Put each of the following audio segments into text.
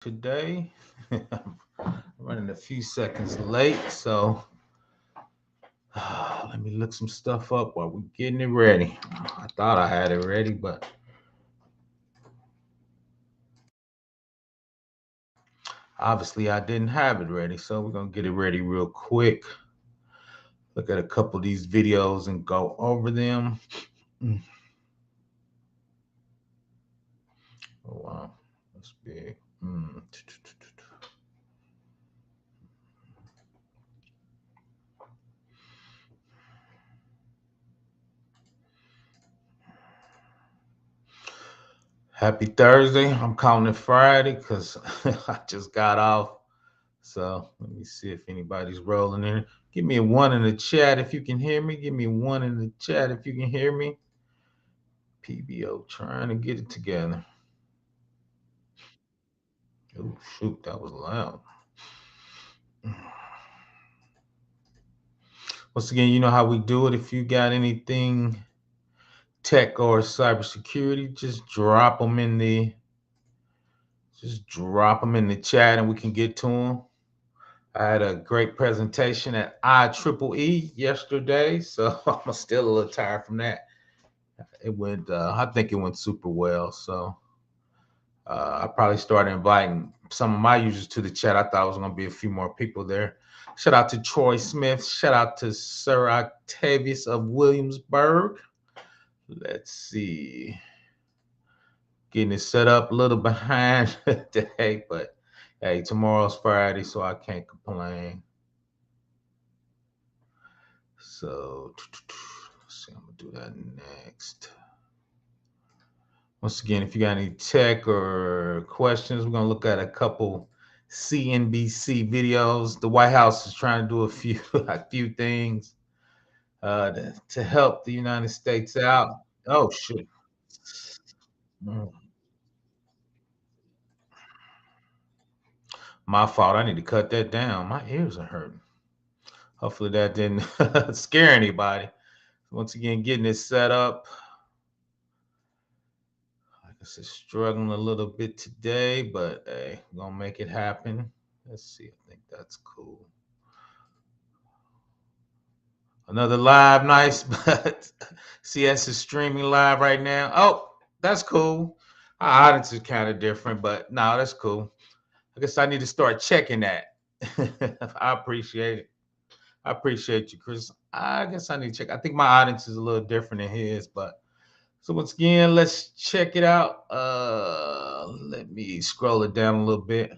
Today. I'm running a few seconds late, so let me look some stuff up while we're getting it ready. I thought I had it ready, but obviously I didn't have it ready, so we're gonna get it ready real quick. Look at a couple of these videos and go over them. Mm. Oh wow, that's big. Mm. Happy Thursday. I'm calling it Friday because I just got off. So let me see if anybody's rolling in. Give me a one in the chat if you can hear me. Give me one in the chat if you can hear me. PBO trying to get it together. Oh shoot, that was loud. Once again, you know how we do it. If you got anything tech or cybersecurity, just drop them in the chat and we can get to them. I had a great presentation at IEEE yesterday, so I'm still a little tired from that. It went, I think it went super well. So I probably started inviting some of my users to the chat. I thought it was going to be a few more people there. Shout out to Troy Smith. Shout out to Sir Octavius of Williamsburg. Let's see. Getting it set up a little behind today, but hey, tomorrow's Friday, so I can't complain. So let's see, I'm gonna do that next. Once again, if you got any tech or questions, we're gonna look at a couple CNBC videos. The White House is trying to do a few a few things to help the United States out. Oh shit. Mm, my fault. I need to cut that down. My ears are hurting. Hopefully that didn't scare anybody. Once again, getting it set up. Like I said, struggling a little bit today, but hey, we're gonna make it happen. Let's see. I think that's cool. Another live, nice, but CS is streaming live right now. Oh, that's cool. Our audience is kind of different, but no, that's cool. I guess I need to start checking that. I appreciate it. I appreciate you, Chris. I guess I need to check. I think my audience is a little different than his, but so once again, let's check it out. Let me scroll it down a little bit.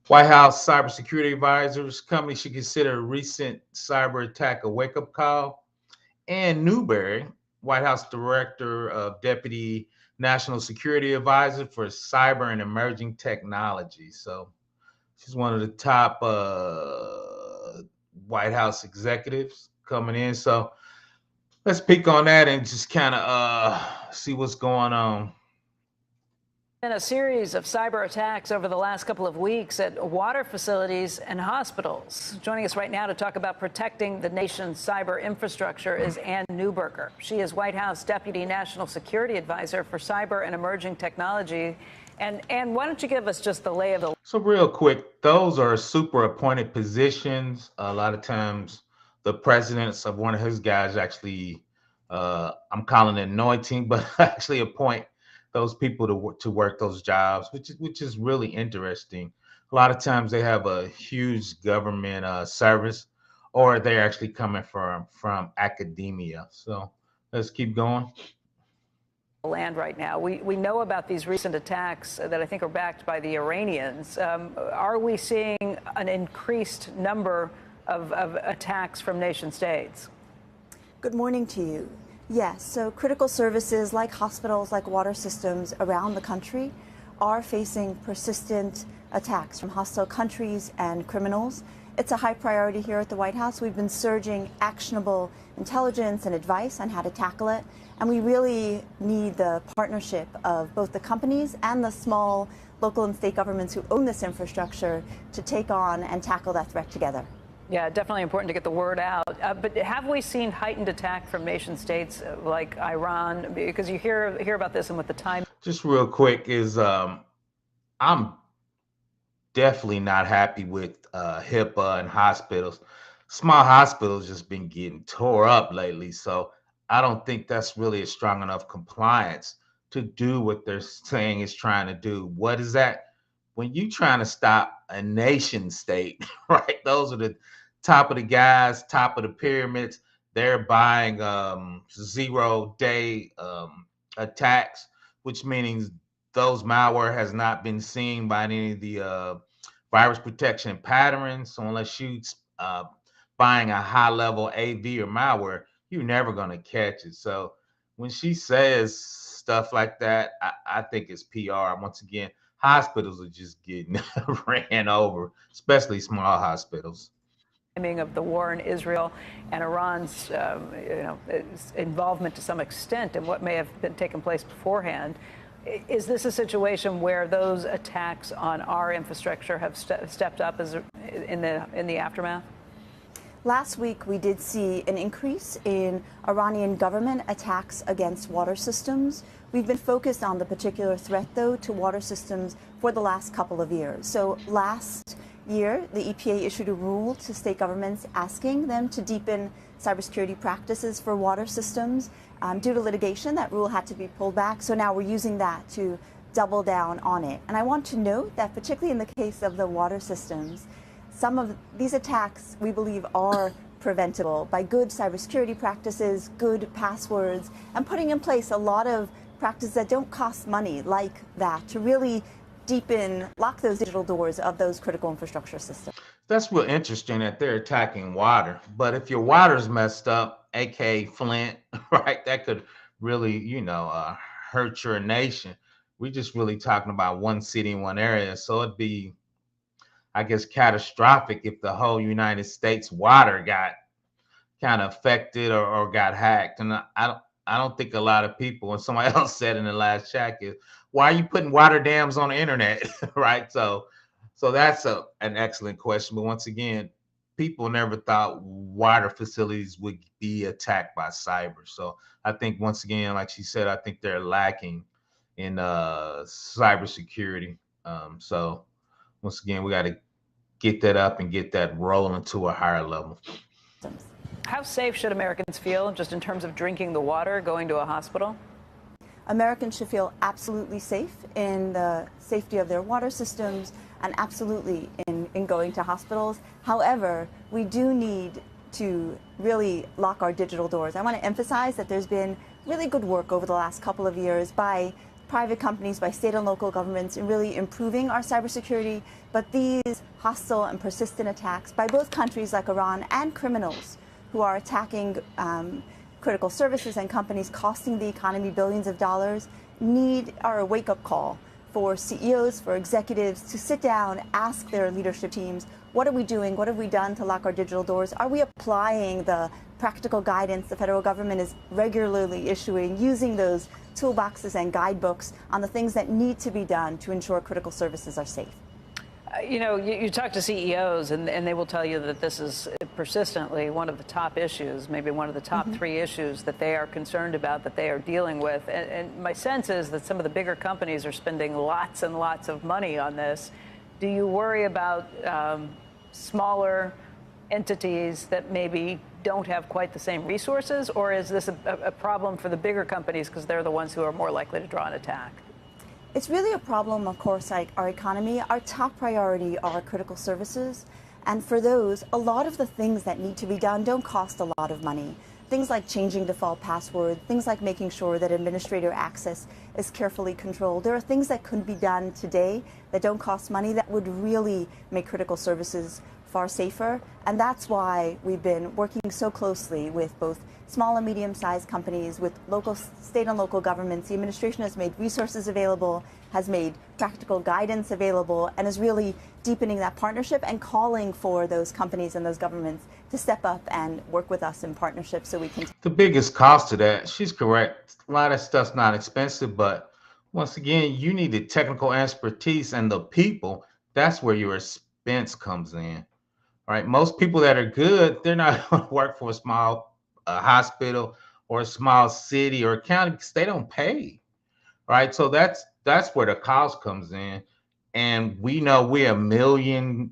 White House cybersecurity advisors company should consider a recent cyber attack a wake up call. Ann Newberry, White House Director of Deputy National Security Advisor for Cyber and Emerging Technology. So she's one of the top White House executives coming in. So let's pick on that and just kind of see what's going on. Been a series of cyber attacks over the last couple of weeks at water facilities and hospitals. Joining us right now to talk about protecting the nation's cyber infrastructure is Ann Newberger. She is White House Deputy National Security Advisor for Cyber and Emerging Technology. And Ann, why don't you give us just the lay of the... So real quick, those are super appointed positions. A lot of times the presidents of one of his guys actually, I'm calling it anointing, but actually appoint those people to work those jobs, which is really interesting. A lot of times they have a huge government service, or they're actually coming from academia. So let's keep going. land right now. We know about these recent attacks that I think are backed by the Iranians. Are we seeing an increased number of attacks from nation states? Good morning to you. Yes, so critical services like hospitals, like water systems around the country are facing persistent attacks from hostile countries and criminals. It's a high priority here at the White House. We've been surging actionable intelligence and advice on how to tackle it. And we really need the partnership of both the companies and the small local and state governments who own this infrastructure to take on and tackle that threat together. Yeah, definitely important to get the word out. But have we seen heightened attack from nation states like Iran? Because you hear about this and with the time. Just real quick is I'm definitely not happy with HIPAA and hospitals. Small hospitals just been getting tore up lately, so I don't think that's really a strong enough compliance to do what they're saying is trying to do. What is that? When you trying to stop a nation state, right? Those are the top of the guys, top of the pyramids. They're buying 0 day attacks, which means those malware has not been seen by any of the virus protection patterns. So unless you uh, buying a high level AV or malware, you're never going to catch it. So when she says stuff like that, I think it's PR. Once again, hospitals are just getting ran over, especially small hospitals. Of the war in Israel and Iran's involvement to some extent in what may have been taking place beforehand. Is this a situation where those attacks on our infrastructure have stepped up in the aftermath? Last week, we did see an increase in Iranian government attacks against water systems. We've been focused on the particular threat, though, to water systems for the last couple of years. So last year, the EPA issued a rule to state governments asking them to deepen cybersecurity practices for water systems. Due to litigation, that rule had to be pulled back. So now we're using that to double down on it. And I want to note that particularly in the case of the water systems, some of these attacks, we believe, are preventable by good cybersecurity practices, good passwords, and putting in place a lot of practices that don't cost money like that to really lock those digital doors of those critical infrastructure systems. That's real interesting that they're attacking water. But if your water's messed up, aka Flint, right, that could really, hurt your nation. We're just really talking about one city in one area. So it'd be, I guess, catastrophic if the whole United States water got kind of affected or got hacked. And I don't think a lot of people, and somebody else said in the last chat, is why are you putting water dams on the internet? Right. So that's an excellent question. But once again, people never thought water facilities would be attacked by cyber. So I think once again, like she said, I think they're lacking in cybersecurity. So once again, we got to get that up and get that rolling to a higher level. How safe should Americans feel just in terms of drinking the water, going to a hospital? Americans should feel absolutely safe in the safety of their water systems and absolutely in going to hospitals. However, we do need to really lock our digital doors. I want to emphasize that there's been really good work over the last couple of years by private companies, by state and local governments in really improving our cybersecurity. But these hostile and persistent attacks by both countries like Iran and criminals who are attacking critical services and companies, costing the economy billions of dollars, are a wake-up call for CEOs, for executives to sit down, ask their leadership teams, what are we doing? What have we done to lock our digital doors? Are we applying the practical guidance the federal government is regularly issuing, using those toolboxes and guidebooks on the things that need to be done to ensure critical services are safe? You talk to CEOs and they will tell you that this is persistently one of the top issues, maybe one of the top three issues that they are concerned about, that they are dealing with. And my sense is that some of the bigger companies are spending lots and lots of money on this. Do you worry about smaller entities that maybe don't have quite the same resources, or is this a problem for the bigger companies because they're the ones who are more likely to draw an attack? It's really a problem, of course, like our economy. Our top priority are critical services. And for those, a lot of the things that need to be done don't cost a lot of money. Things like changing default password, things like making sure that administrator access is carefully controlled. There are things that could be done today that don't cost money that would really make critical services far safer. And that's why we've been working so closely with both small and medium-sized companies, with state and local governments. The administration has made resources available, has made practical guidance available, and is really deepening that partnership and calling for those companies and those governments to step up and work with us in partnership so we can. The biggest cost to that, she's correct. A lot of stuff's not expensive, but once again, you need the technical expertise and the people. That's where your expense comes in. Right? Most people that are good, they're not going to work for a small hospital or a small city or county because they don't pay. Right? So that's where the cost comes in. and we know we're a million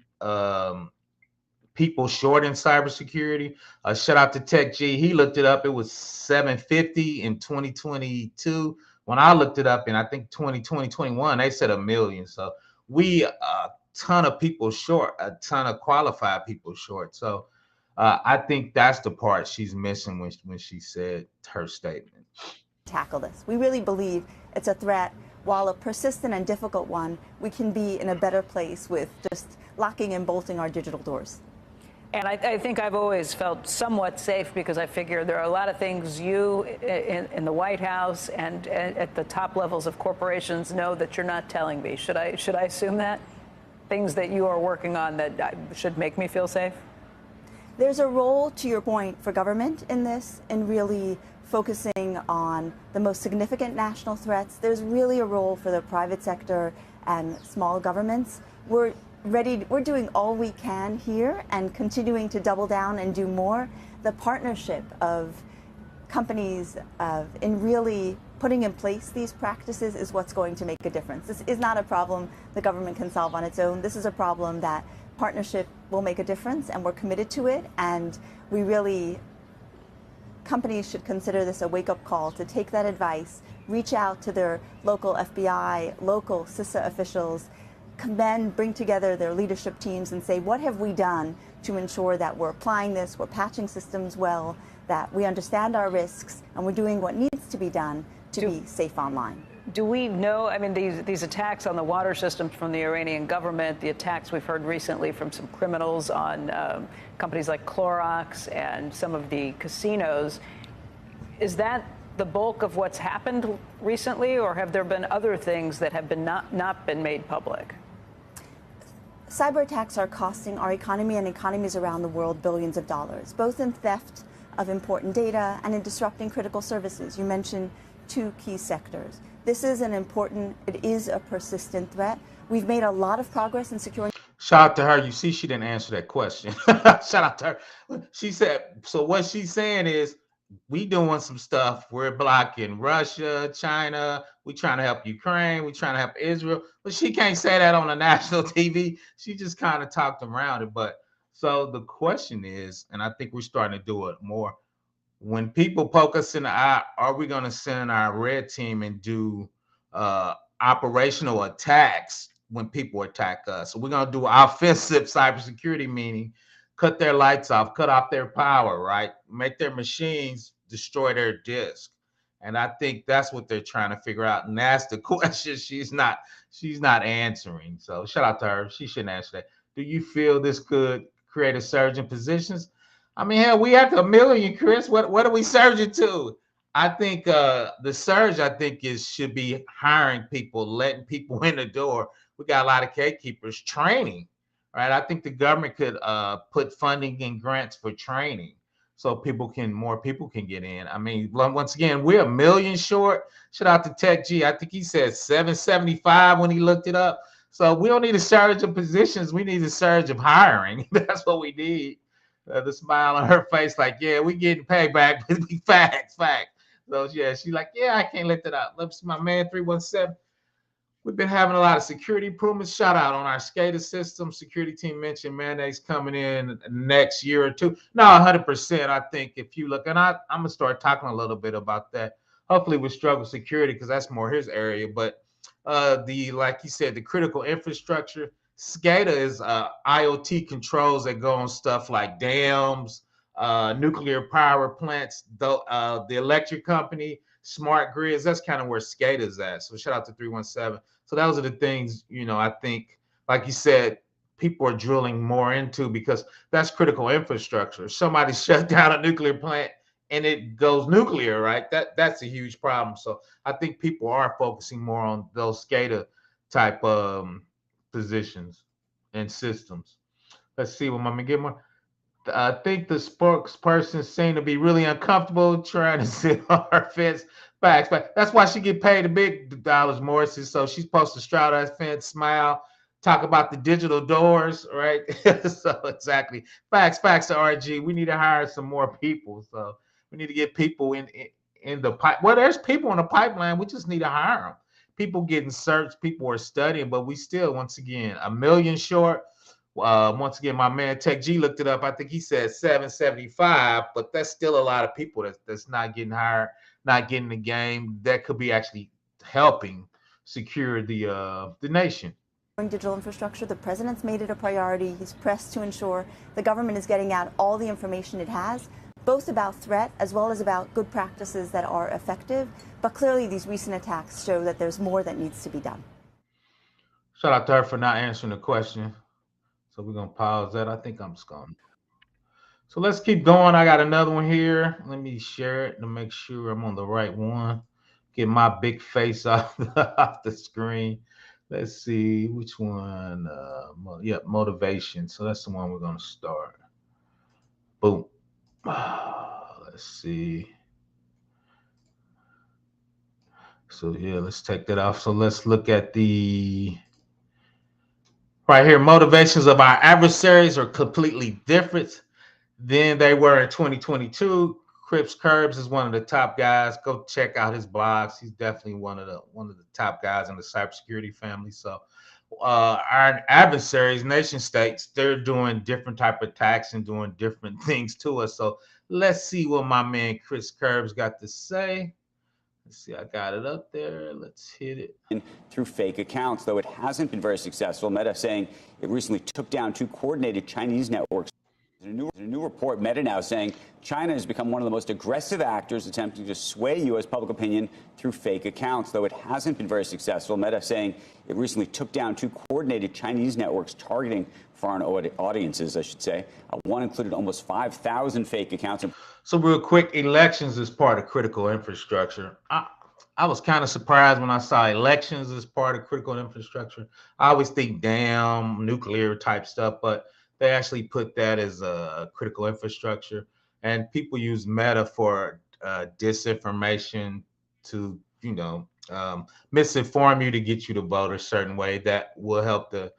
people short in cybersecurity. Shout out to Tech G. He looked it up. It was 750 in 2022. When I looked it up in, I think 2021, they said a million. So we a ton of people short, a ton of qualified people short. So I think that's the part she's missing when she said her statement. Tackle this. We really believe it's a threat. While a persistent and difficult one, we can be in a better place with just locking and bolting our digital doors. And I think I've always felt somewhat safe because I figure there are a lot of things you in the White House and at the top levels of corporations know that you're not telling me. Should I assume that? Things that you are working on that should make me feel safe? There's a role, to your point, for government in this, in really focusing on the most significant national threats. There's really a role for the private sector and small governments. We're doing all we can here and continuing to double down and do more. The partnership of companies in really putting in place these practices is what's going to make a difference. This is not a problem the government can solve on its own. This is a problem that partnership will make a difference, and we're committed to it. And companies should consider this a wake-up call to take that advice, reach out to their local FBI, local CISA officials, bring together their leadership teams and say, what have we done to ensure that we're applying this, we're patching systems well, that we understand our risks, and we're doing what needs to be done to be safe online. Do we know, I mean, these attacks on the water systems from the Iranian government, the attacks we've heard recently from some criminals on companies like Clorox and some of the casinos, is that the bulk of what's happened recently, or have there been other things that have been not been made public? Cyber attacks are costing our economy and economies around the world billions of dollars, both in theft of important data and in disrupting critical services. You mentioned two key sectors. This is it is a persistent threat. We've made a lot of progress in securing. Shout out to her. You see, she didn't answer that question. Shout out to her. She said, so what she's saying is, we doing some stuff. We're blocking Russia, China. We trying to help Ukraine. We trying to help Israel. But she can't say that on a national TV. She just kind of talked around it. But so the question is, and I think we're starting to do it more, when people poke us in the eye, are we going to send our red team and do operational attacks when people attack us? So we're going to do offensive cybersecurity, meaning cut their lights off, cut off their power, right? Make their machines destroy their disk. And I think that's what they're trying to figure out. And that's the question she's not answering. So shout out to her. She shouldn't answer that. Do you feel this could create a surge in positions? I mean, hell, we have a million, Chris. What are we surging to? I think the surge, should be hiring people, letting people in the door. We got a lot of gatekeepers, training, right? I think the government could put funding and grants for training so more people can get in. I mean, once again, we're a million short. Shout out to Tech G. I think he said 775 when he looked it up. So we don't need a surge of positions. We need a surge of hiring. That's what we need. The smile on her face, like, yeah, we getting paid back. Facts. So yeah, she's like, yeah, I can't let that out. Let's my man 317. We've been having a lot of security improvements. Shout out on our SCADA system. Security team mentioned mandates coming in next year or two. No, 100%. I think if you look, and I'm gonna start talking a little bit about that. Hopefully with struggle security, because that's more his area. But like you said, the critical infrastructure. SCADA is IoT controls that go on stuff like dams, nuclear power plants, the electric company, smart grids. That's kind of where SCADA is at. So shout out to 317. So those are the things, I think, like you said, people are drilling more into because that's critical infrastructure. Somebody shut down a nuclear plant and it goes nuclear, right? That's a huge problem. So I think people are focusing more on those SCADA type positions and systems. Let's see what I'm gonna get more. I think the spokesperson seemed to be really uncomfortable trying to sit on her fence facts, but that's why she get paid the big dollars, Morrissey. So she's supposed to straddle that fence, smile, talk about the digital doors, right? So exactly, facts to RG. We need to hire some more people. So we need to get people in the pipe. Well, there's people in the pipeline. We just need to hire them. people getting searched, people are studying, but we still, once again, a million short. Once again, my man Tech G looked it up. I think he said 775, but that's still a lot of people that's not getting hired, not getting the game. That could be actually helping secure the nation. Digital infrastructure, the president's made it a priority. He's pressed to ensure the government is getting out all the information it has, both about threat as well as about good practices that are effective. But clearly these recent attacks show that there's more that needs to be done. Shout out to her for not answering the question. So we're going to pause that. I think I'm just going. So let's keep going. I got another one here. Let me share it to make sure I'm on the right one. Get my big face off the screen. Let's see which one. Motivation. So that's the one we're going to start. Boom. Let's see. So yeah, let's take that off. So let's look at the right here. Motivations of our adversaries are completely different than they were in 2022. Crips Curbs is one of the top guys. Go check out his blogs. He's definitely one of the top guys in the cybersecurity family. So our adversaries, nation states, they're doing different type of attacks and doing different things to us. So let's see what my man Chris Curbs got to say. Let's see, I got it up there. Let's hit it. Through fake accounts, though it hasn't been very successful. Meta saying it recently took down 2 coordinated Chinese networks. There's a new report, Meta now saying China has become one of the most aggressive actors attempting to sway U.S. public opinion through fake accounts, though it hasn't been very successful. Meta saying it recently took down 2 coordinated Chinese networks targeting foreign audiences, I should say. One included almost 5,000 fake accounts. So real quick, elections is part of critical infrastructure. I was kind of surprised when I saw elections as part of critical infrastructure. I always think damn nuclear type stuff, but they actually put that as a critical infrastructure. And people use Meta for disinformation to, misinform you to get you to vote a certain way that will help the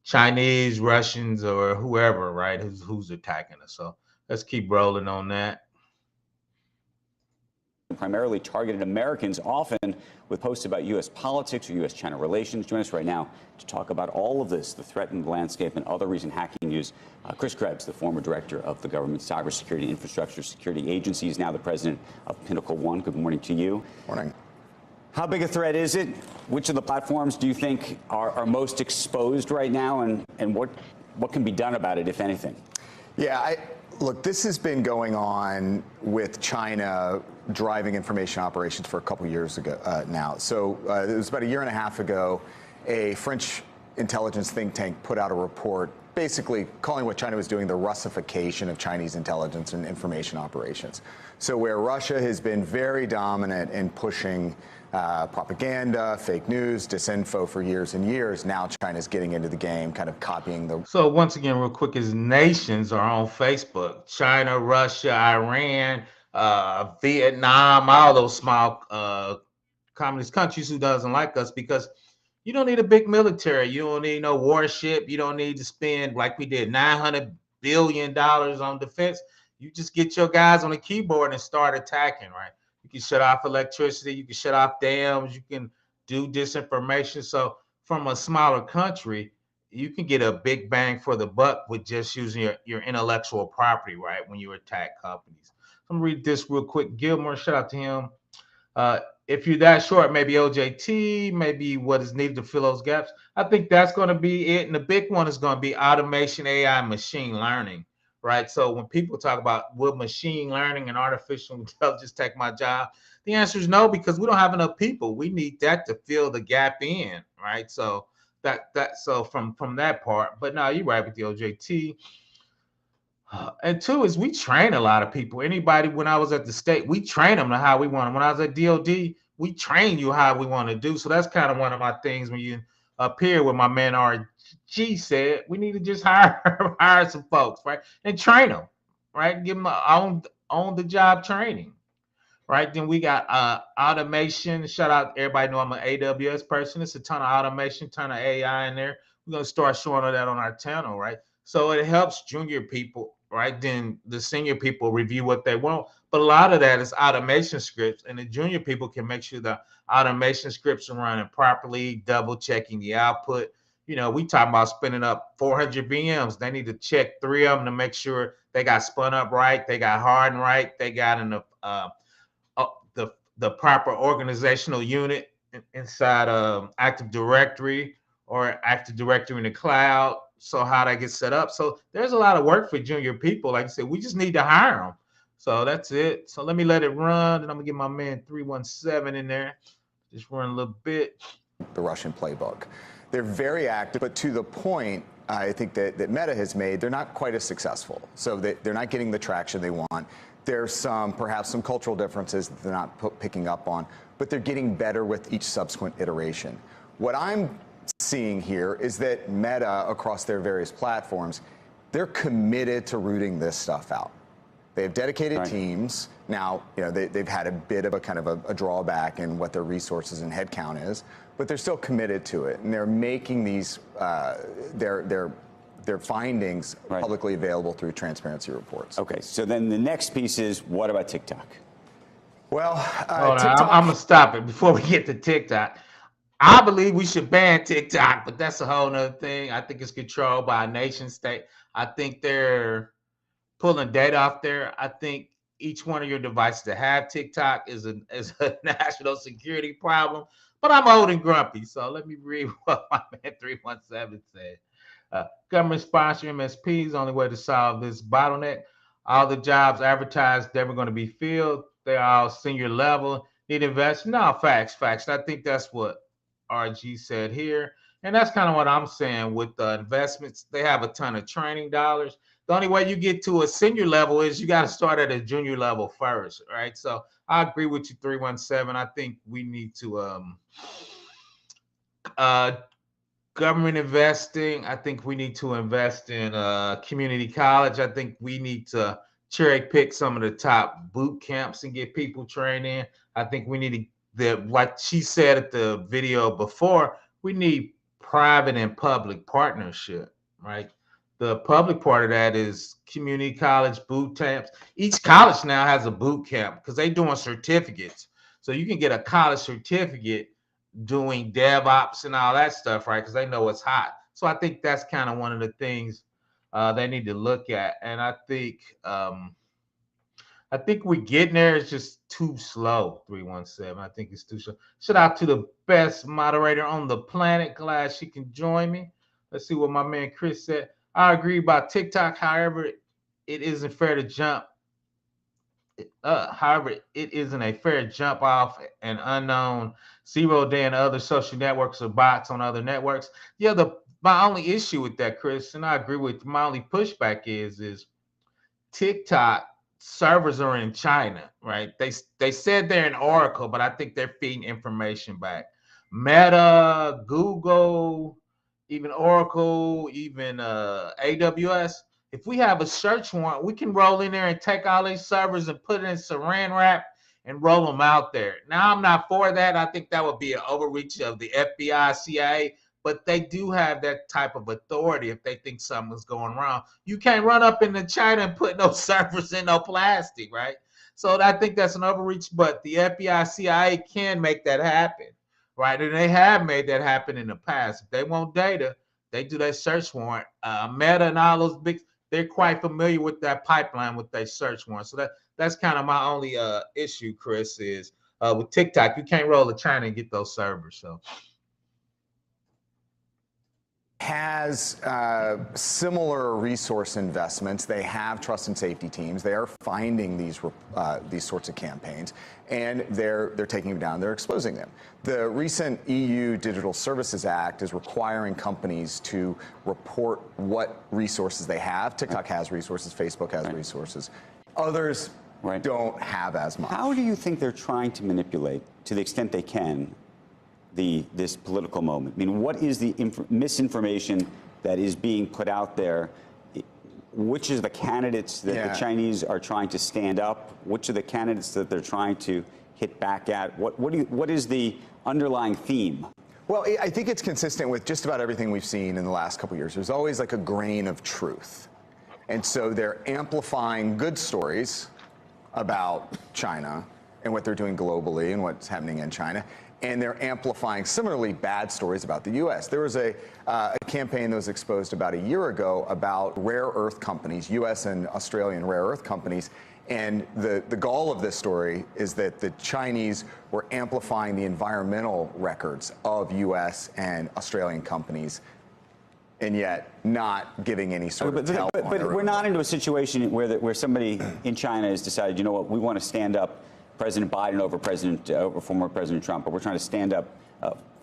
Chinese, Russians, or whoever, right, who's attacking us. So let's keep rolling on that. Primarily targeted Americans, often with posts about U.S. politics or U.S.-China relations. Join us right now to talk about all of this, the threatened landscape and other recent hacking news. Chris Krebs, the former director of the government's Cybersecurity Infrastructure Security Agency, is now the president of Pinnacle One. Good morning to you. Morning. How big a threat is it? Which of the platforms do you think are most exposed right now, and what can be done about it, if anything? Yeah, look, this has been going on with China driving information operations for a couple years ago now. So it was about a year and a half ago, a French intelligence think tank put out a report basically calling what China was doing the Russification of Chinese intelligence and information operations. So where Russia has been very dominant in pushing propaganda, fake news, disinfo for years and years, now China's getting into the game, kind of copying the... So once again, real quick, is nations are on Facebook. China, Russia, Iran, Vietnam, all those small communist countries who doesn't like us, because you don't need a big military. You don't need no warship. You don't need to spend, like we did, $900 billion on defense. You just get your guys on the keyboard and start attacking, right? You can shut off electricity. You can shut off dams. You can do disinformation. So from a smaller country, you can get a big bang for the buck with just using your intellectual property, right, when you attack companies. I'm going to read this real quick. Gilmore, shout out to him. If you're that short, maybe OJT, maybe what is needed to fill those gaps. I think that's going to be it. And the big one is going to be automation, AI, machine learning, right? So when people talk about will machine learning and artificial intelligence take my job, the answer is no, because we don't have enough people. We need that to fill the gap in, right? So so from that part. But no, you're right with the OJT. And two is we train a lot of people. Anybody, when I was at the state, we train them to how we want them. When I was at DOD, we train you how we want to do. So that's kind of one of my things when you appear with my man RG said, we need to just hire some folks, right? And train them, right? Give them on the job training, right? Then we got automation. Shout out, everybody know I'm an AWS person. It's a ton of automation, ton of AI in there. We're going to start showing that on our channel, right? So it helps junior people, right? Then the senior people review what they want. But a lot of that is automation scripts, and the junior people can make sure the automation scripts are running properly, double checking the output. We talking about spinning up 400 VMs. They need to check 3 of them to make sure they got spun up right, they got hardened right, they got in the proper organizational unit inside Active Directory or Active Directory in the cloud. So how that gets set up. So there's a lot of work for junior people. Like I said, we just need to hire them. So that's it. So let me let it run, and I'm gonna get my man 317 in there. Just run a little bit. The Russian playbook. They're very active, but to the point I think that Meta has made, they're not quite as successful. So they're not getting the traction they want. There's perhaps some cultural differences that they're not picking up on, but they're getting better with each subsequent iteration. What I'm seeing here is that Meta, across their various platforms, they're committed to rooting this stuff out. They have dedicated teams. Now, they've had a bit of a kind of a drawback in what their resources and headcount is, but they're still committed to it, and they're making these their findings publicly available through transparency reports. Okay, so then the next piece is, what about TikTok? Well, TikTok, I'm gonna stop it before we get to TikTok. I believe we should ban TikTok, but that's a whole nother thing. I think it's controlled by a nation state. I think they're pulling data off there. I think each one of your devices that have TikTok is a national security problem. But I'm old and grumpy, so let me read what my man 317 said. Government sponsor MSPs, only way to solve this bottleneck. All the jobs advertised never going to be filled. They're all senior level. Need investment? No, facts. I think that's what RG said here. And that's kind of what I'm saying with the investments. They have a ton of training dollars. The only way you get to a senior level is you got to start at a junior level first, right? So I agree with you, 317. I think we need to government investing. I think we need to invest in community college. I think we need to cherry pick some of the top boot camps and get people trained in. I think we need like she said at the video before, we need private and public partnership, right? The public part of that is community college boot camps. Each college now has a boot camp because they're doing certificates. So you can get a college certificate doing DevOps and all that stuff, right? Because they know it's hot. So I think that's kind of one of the things they need to look at. And I think we getting there is just too slow, 317. I think it's too slow. Shout out to the best moderator on the planet. Glad she can join me. Let's see what my man Chris said. I agree about TikTok. However, it isn't fair to jump. However, it isn't a fair jump off an unknown 0-day and other social networks or bots on other networks. Yeah, my only issue with that, Chris, and I agree with my only pushback is TikTok servers are in China, right? They said they're in Oracle, but I think they're feeding information back. Meta, Google, even Oracle, even AWS. If we have a search warrant, we can roll in there and take all these servers and put it in saran wrap and roll them out there. Now, I'm not for that. I think that would be an overreach of the FBI, CIA, but they do have that type of authority if they think something's going wrong. You can't run up into China and put no servers in no plastic, right? So I think that's an overreach, but the FBI, CIA can make that happen. Right, and they have made that happen in the past. If they want data, they do that search warrant. Meta and all those big, they're quite familiar with that pipeline with their search warrant. So that's kind of my only issue, Chris, is with TikTok, you can't roll to China and get those servers. So has similar resource investments. They have trust and safety teams. They are finding these sorts of campaigns, and they're taking them down. They're exposing them. The recent EU Digital Services Act is requiring companies to report what resources they have. TikTok has resources. Facebook has resources. Others don't have as much. How do you think they're trying to manipulate, to the extent they can, this political moment? I mean, what is the misinformation that is being put out there? Which is the candidates that the Chinese are trying to stand up? Which are the candidates that they're trying to hit back at? What is the underlying theme? Well, I think it's consistent with just about everything we've seen in the last couple of years. There's always like a grain of truth. And so they're amplifying good stories about China and what they're doing globally and what's happening in China. And they're amplifying similarly bad stories about the U.S. There was a campaign that was exposed about a year ago about rare earth companies, U.S. and Australian rare earth companies. And the gall of this story is that the Chinese were amplifying the environmental records of U.S. and Australian companies, and yet not giving any sort of help. But we're not into a situation where somebody in China has decided, you know what, we want to stand up President Biden over former President Trump, but we're trying to stand up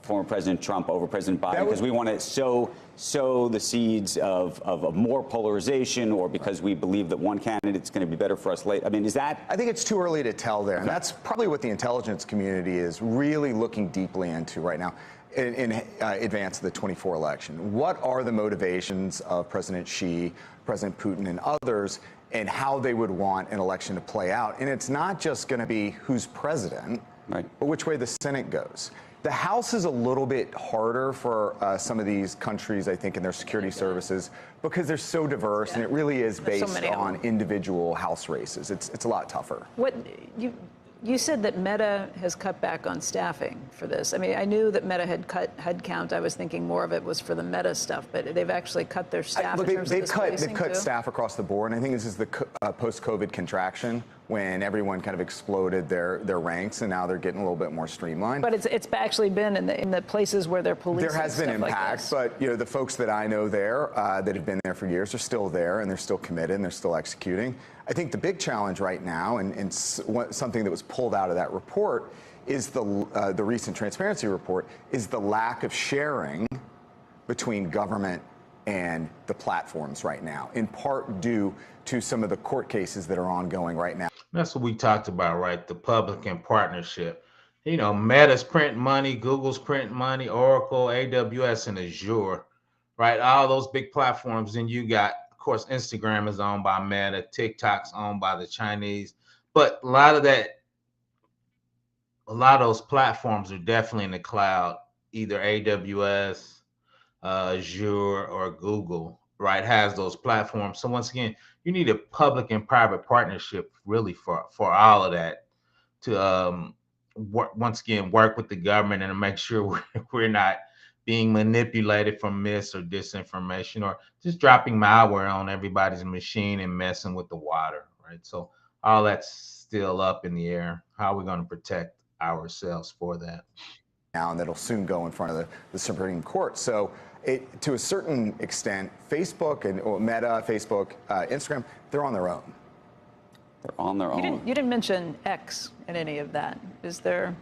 former President Trump over President Biden because we want to sow the seeds of more polarization, or because we believe that one candidate's going to be better for us later. I mean, is that? I think it's too early to tell there, and that's probably what the intelligence community is really looking deeply into right now in advance of the 24 election. What are the motivations of President Xi, President Putin, and others, and how they would want an election to play out? And it's not just going to be who's president, right, but which way the Senate goes. The House is a little bit harder for some of these countries, I think, in their security services, because they're so diverse, and it really is based on individual House races. It's a lot tougher. You said that Meta has cut back on staffing for this. I mean, I knew that Meta had cut headcount. I was thinking more of it was for the Meta stuff, but they've actually cut their staff. They've cut staff across the board, and I think this is the post-COVID contraction when everyone kind of exploded their ranks, and now they're getting a little bit more streamlined. But it's actually been in the places where they're policing. There has been impact, but the folks that I know there that have been there for years are still there, and they're still committed, and they're still executing. I think the big challenge right now, and something that was pulled out of that report, is the recent transparency report, is the lack of sharing between government and the platforms right now, in part due to some of the court cases that are ongoing right now. That's what we talked about, right? The public and partnership. Meta's printing money, Google's printing money, Oracle, AWS, and Azure, right? All those big platforms. Then you got, of course, Instagram is owned by Meta, TikTok's owned by the Chinese. But a lot of those platforms are definitely in the cloud, either AWS, Azure, or Google, right? Has those platforms. So once again, you need a public and private partnership really for all of that to work with the government and to make sure we're not being manipulated from mis or disinformation, or just dropping malware on everybody's machine and messing with the water, right? So all that's still up in the air. How are we going to protect ourselves for that? Now, and that'll soon go in front of the Supreme Court. So to a certain extent, Facebook and Meta, Facebook, Instagram, they're on their own. They're on their own. You didn't mention X in any of that. Is there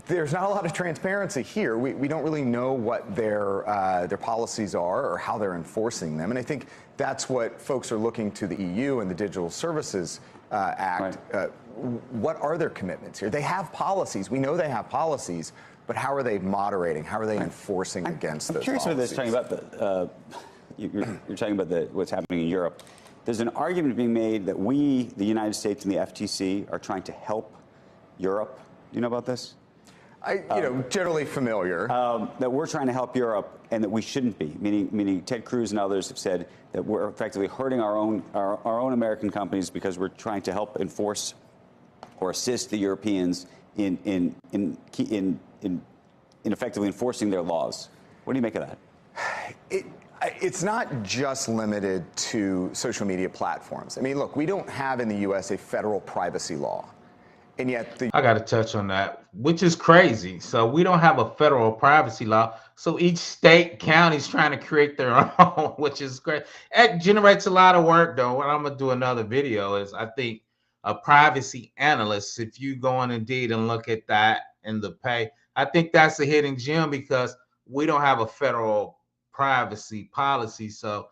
there's not a lot of transparency here. We don't really know what their policies are or how they're enforcing them. And I think that's what folks are looking to the EU and the Digital Services Act. Right. What are their commitments here? They have policies. We know they have policies, but how are they moderating? How are they enforcing against those policies? I'm curious about this, you're talking about what's happening in Europe. There's an argument being made that we, the United States and the FTC, are trying to help Europe. Do you know about this? Generally familiar. That we're trying to help Europe and that we shouldn't be. Meaning Ted Cruz and others have said that we're effectively hurting our own American companies because we're trying to help enforce or assist the Europeans in effectively enforcing their laws. What do you make of that? It's not just limited to social media platforms. I mean, look, we don't have in the U.S. a federal privacy law. And yet I got to touch on that, which is crazy. So we don't have a federal privacy law. So each state, county's trying to create their own, which is great. It generates a lot of work, though. What I'm going to do another video is, I think, a privacy analyst, if you go on Indeed and look at that in the pay, I think that's a hidden gem because we don't have a federal privacy policy. So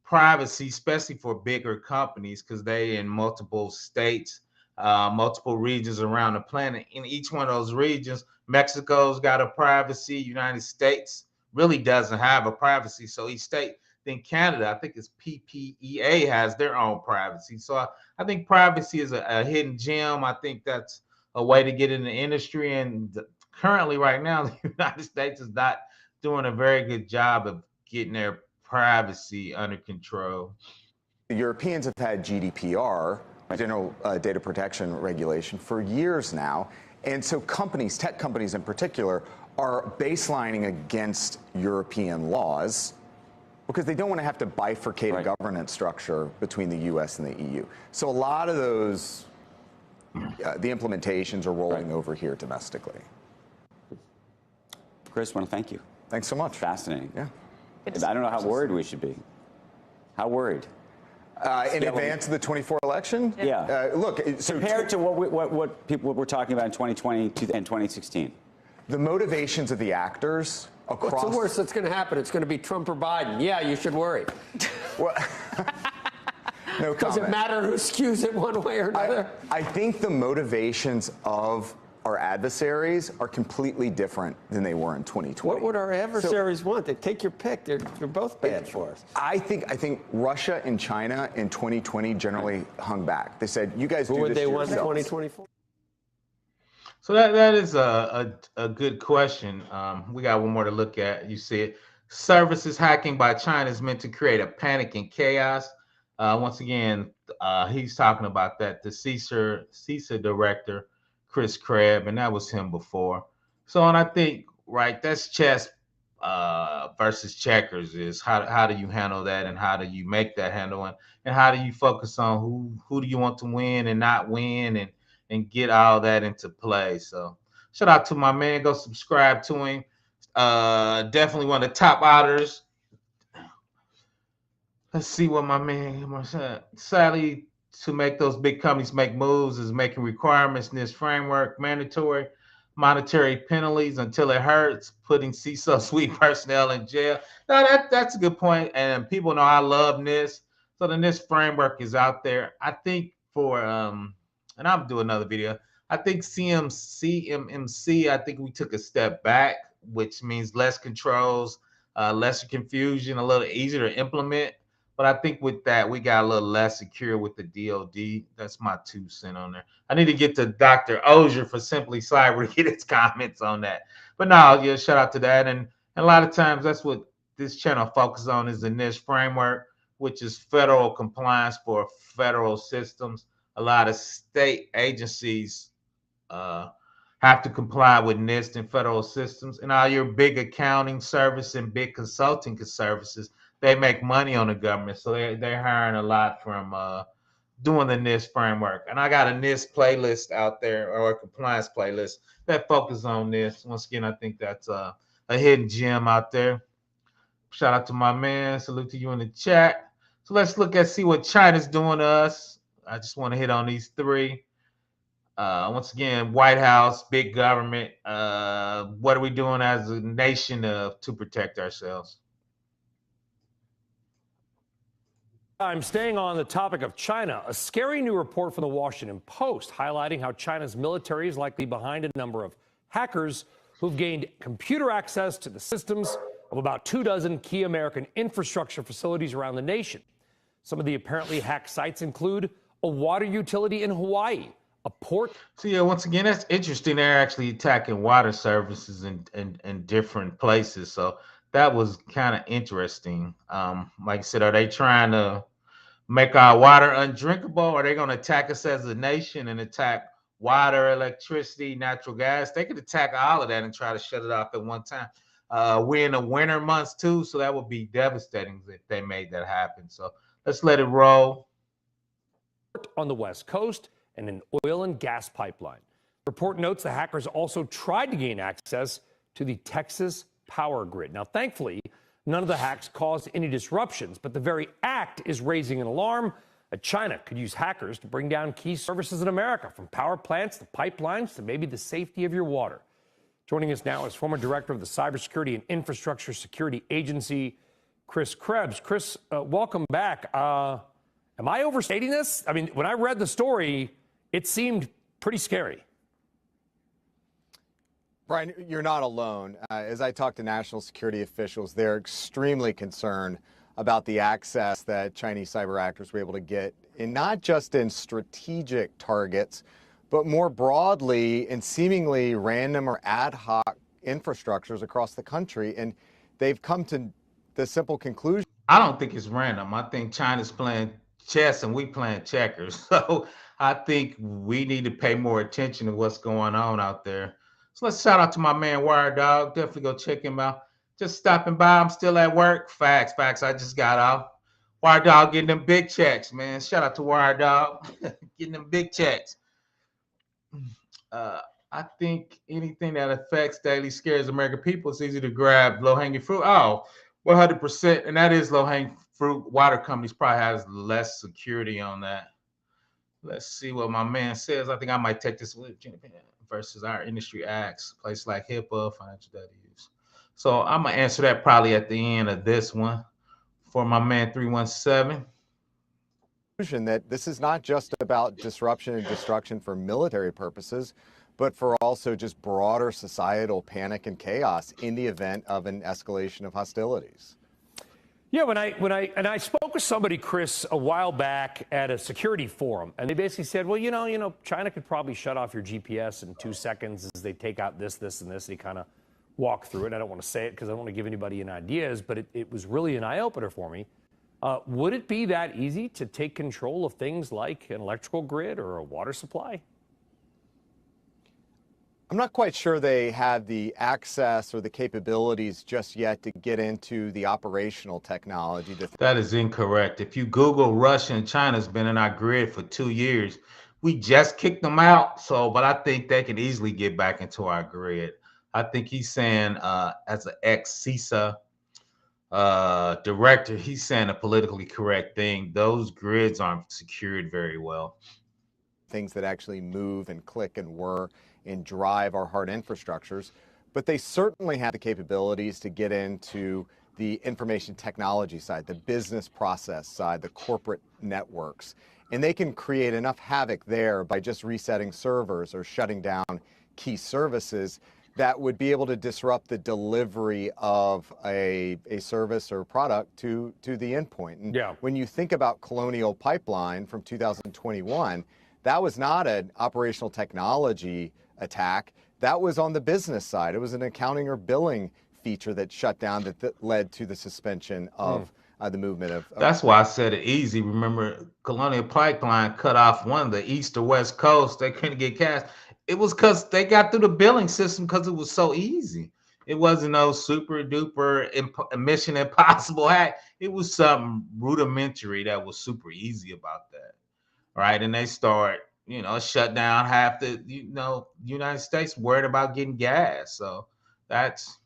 privacy, especially for bigger companies, because they in multiple states, multiple regions around the planet. In each one of those regions, Mexico's got a privacy. United States really doesn't have a privacy. So each state, then Canada, I think it's PPEA, has their own privacy. So I think privacy is a hidden gem. I think that's a way to get in the industry. And currently, right now, the United States is not doing a very good job of getting their privacy under control. The Europeans have had GDPR, General Data Protection Regulation, for years now. And so companies, tech companies in particular, are baselining against European laws because they don't want to have to bifurcate a governance structure between the U.S. and the EU. So a lot of those, the implementations are rolling over here domestically. Chris, I want to thank you. Thanks so much. Fascinating. Yeah. I don't know how worried we should be. How worried? In advance of the 24 election? Yeah. Look, so compared to what people were talking about in 2020 and 2016. The motivations of the actors across... What's the worst that's going to happen? It's going to be Trump or Biden. Yeah, you should worry. Well, no comment. Does it matter who skews it one way or another? I think the motivations of our adversaries are completely different than they were in 2020. What would our adversaries want? They take your pick. They're both bad for us. I think Russia and China in 2020 generally hung back. They said, "You guys do this Who would they want in yourselves." 2024? So that is a good question. We got one more to look at. You said services hacking by China is meant to create a panic and chaos. Once again, he's talking about that. The CISA director, Chris Krebs, and that was him before. So, and I think, right, that's chess versus checkers. Is how do you handle that, and how do you make that handle, and how do you focus on who do you want to win and not win, and get all that into play. So shout out to my man. Go subscribe to him. Definitely one of the top auditors. Let's see what my man said. Sadly, to make those big companies make moves is making requirements in this framework mandatory, monetary penalties until it hurts, putting CISO suite personnel in jail. No, that's a good point. And people know I love NIST. So the NIST framework is out there. I think for and I'll do another video. I think CMMC, I think we took a step back, which means less controls, lesser confusion, a little easier to implement. But I think with that, we got a little less secure with the DOD. That's my 2 cents on there. I need to get to Dr. Ozier for Simply Cyber to get his comments on that. But no, yeah, shout out to that. And a lot of times that's what this channel focuses on is the NIST framework, which is federal compliance for federal systems. A lot of state agencies have to comply with NIST and federal systems. And all your big accounting service and big consulting services, they make money on the government. So they're hiring a lot from doing the NIST framework. And I got a NIST playlist out there, or a compliance playlist that focuses on this. Once again, I think that's a hidden gem out there. Shout out to my man. Salute to you in the chat. So let's see what China's doing to us. I just want to hit on these 3. Once again, White House, big government. What are we doing as a nation to protect ourselves? I'm staying on the topic of China. A scary new report from the Washington Post highlighting how China's military is likely behind a number of hackers who've gained computer access to the systems of about 24 key American infrastructure facilities around the nation. Some of the apparently hacked sites include a water utility in Hawaii, a port. So yeah, once again, that's interesting. They're actually attacking water services in different places. So that was kind of interesting. Like I said, are they trying to make our water undrinkable? Are they going to attack us as a nation and attack water, electricity, natural gas? They could attack all of that and try to shut it off at one time. We're in the winter months too, so that would be devastating if they made that happen. So let's let it roll. On the West Coast and an oil and gas pipeline. The report notes the hackers also tried to gain access to the Texas power grid. Now, thankfully, none of the hacks caused any disruptions, but the very act is raising an alarm that China could use hackers to bring down key services in America, from power plants to pipelines to maybe the safety of your water. Joining us now is former director of the Cybersecurity and Infrastructure Security Agency, Chris Krebs. Chris, welcome back. Am I overstating this? I mean, when I read the story, it seemed pretty scary. Brian, you're not alone. As I talk to national security officials, they're extremely concerned about the access that Chinese cyber actors were able to get, and not just in strategic targets, but more broadly in seemingly random or ad hoc infrastructures across the country. And they've come to the simple conclusion. I don't think it's random. I think China's playing chess and we playing checkers. So I think we need to pay more attention to what's going on out there. So let's shout out to my man Wire Dog. Definitely go check him out. Just stopping by. I'm still at work. Facts, facts. I just got off. Wire Dog getting them big checks, man. Shout out to Wire Dog getting them big checks. Uh, I think anything that affects daily scares American people, it's easy to grab low hanging fruit. Oh, 100%. And that is low hanging fruit. Water companies probably has less security on that. Let's see what my man says. I think I might take this with versus our industry acts, places like HIPAA, financial data use. So I'm gonna answer that probably at the end of this one for my man 317. That this is not just about disruption and destruction for military purposes, but for also just broader societal panic and chaos in the event of an escalation of hostilities. Yeah, when I spoke with somebody, Chris, a while back at a security forum, and they basically said, well, you know, China could probably shut off your GPS in 2 seconds as they take out this, this, and this. And he kind of walked through it. I don't want to say it because I don't want to give anybody any ideas, but it was really an eye-opener for me. Would it be that easy to take control of things like an electrical grid or a water supply? I'm not quite sure they have the access or the capabilities just yet to get into the operational technology. That is incorrect. If you Google, Russia and China's been in our grid for 2 years. We just kicked them out. So, but I think they can easily get back into our grid. I think he's saying, as an ex-CISA director, he's saying a politically correct thing. Those grids aren't secured very well. Things that actually move and click and whir and drive our hard infrastructures, but they certainly have the capabilities to get into the information technology side, the business process side, the corporate networks. And they can create enough havoc there by just resetting servers or shutting down key services that would be able to disrupt the delivery of a service or product to the endpoint. And when you think about Colonial Pipeline from 2021, that was not an operational technology attack. That was on the business side. It was an accounting or billing feature that shut down that led to the suspension of the movement of. That's why I said it easy. Remember, Colonial Pipeline cut off one of the east or west coast. They couldn't get gas. It was because they got through the billing system because it was so easy. It wasn't no super duper mission impossible hack. It was something rudimentary that was super easy about that, right? And they start, shut down half the, United States worried about getting gas. So that's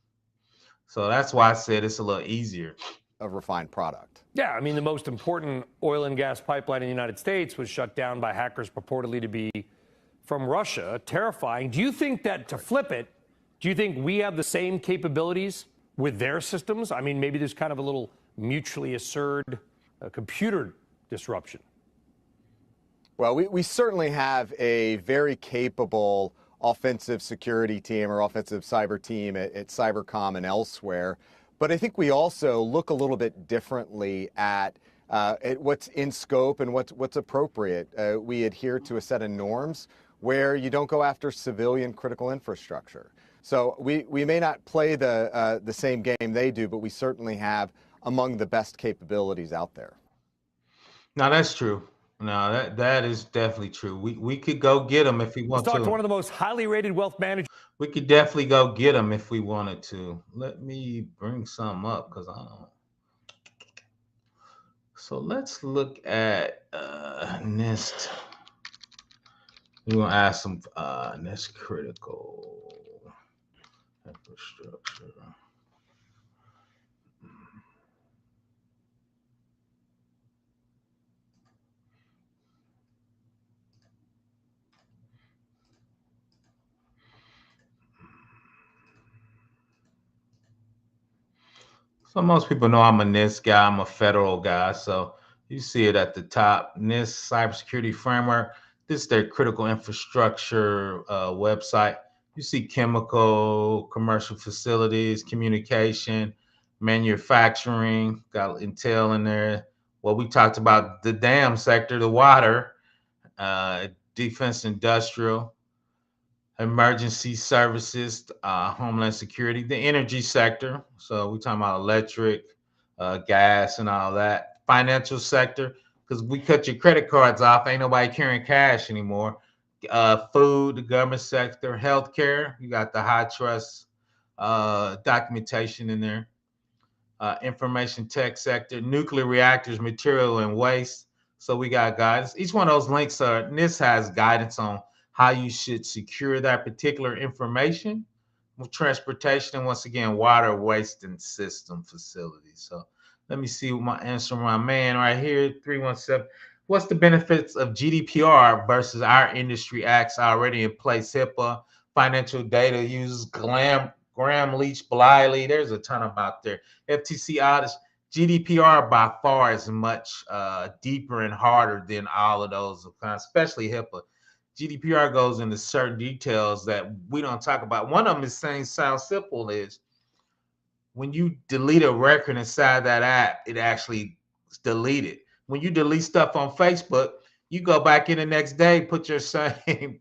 why I said it's a little easier. A refined product. Yeah, I mean, the most important oil and gas pipeline in the United States was shut down by hackers purportedly to be from Russia. Terrifying. Do you think that, to flip it, do you think we have the same capabilities with their systems? I mean, maybe there's kind of a little mutually assured computer disruption. Well, we certainly have a very capable offensive security team or offensive cyber team at Cybercom and elsewhere. But I think we also look a little bit differently at what's in scope and what's appropriate. We adhere to a set of norms where you don't go after civilian critical infrastructure. So we may not play the same game they do, but we certainly have among the best capabilities out there. No, that's true. No, that is definitely true. We could go get them if we want to. Let's talk to one of the most highly rated wealth managers. We could definitely go get them if we wanted to. Let me bring some up because I don't. So let's look at NIST. We want to ask some NIST critical infrastructure. So most people know I'm a NIST guy. I'm a federal guy. So you see it at the top, NIST Cybersecurity Framework. This is their critical infrastructure website. You see chemical, commercial facilities, communication, manufacturing, got Intel in there. Well, we talked about the dam sector, the water, defense industrial, emergency services, homeland security, the energy sector. So we're talking about electric, gas, and all that. Financial sector, because we cut your credit cards off. Ain't nobody carrying cash anymore. Food, the government sector, healthcare. You got the high trust documentation in there. Information tech sector, nuclear reactors, material and waste. So we got guidance. Each one of those links are, and this has guidance on how you should secure that particular information with transportation and once again, water, waste, and system facilities. So let me see what my answer from my man right here, 317. What's the benefits of GDPR versus our industry acts already in place? HIPAA, financial data use, Graham Leach, Bliley. There's a ton about there. FTC audits. GDPR by far is much deeper and harder than all of those, especially HIPAA. GDPR goes into certain details that we don't talk about. One of them is saying sounds simple is when you delete a record inside that app, it actually is deleted. When you delete stuff on Facebook, you go back in the next day, put your same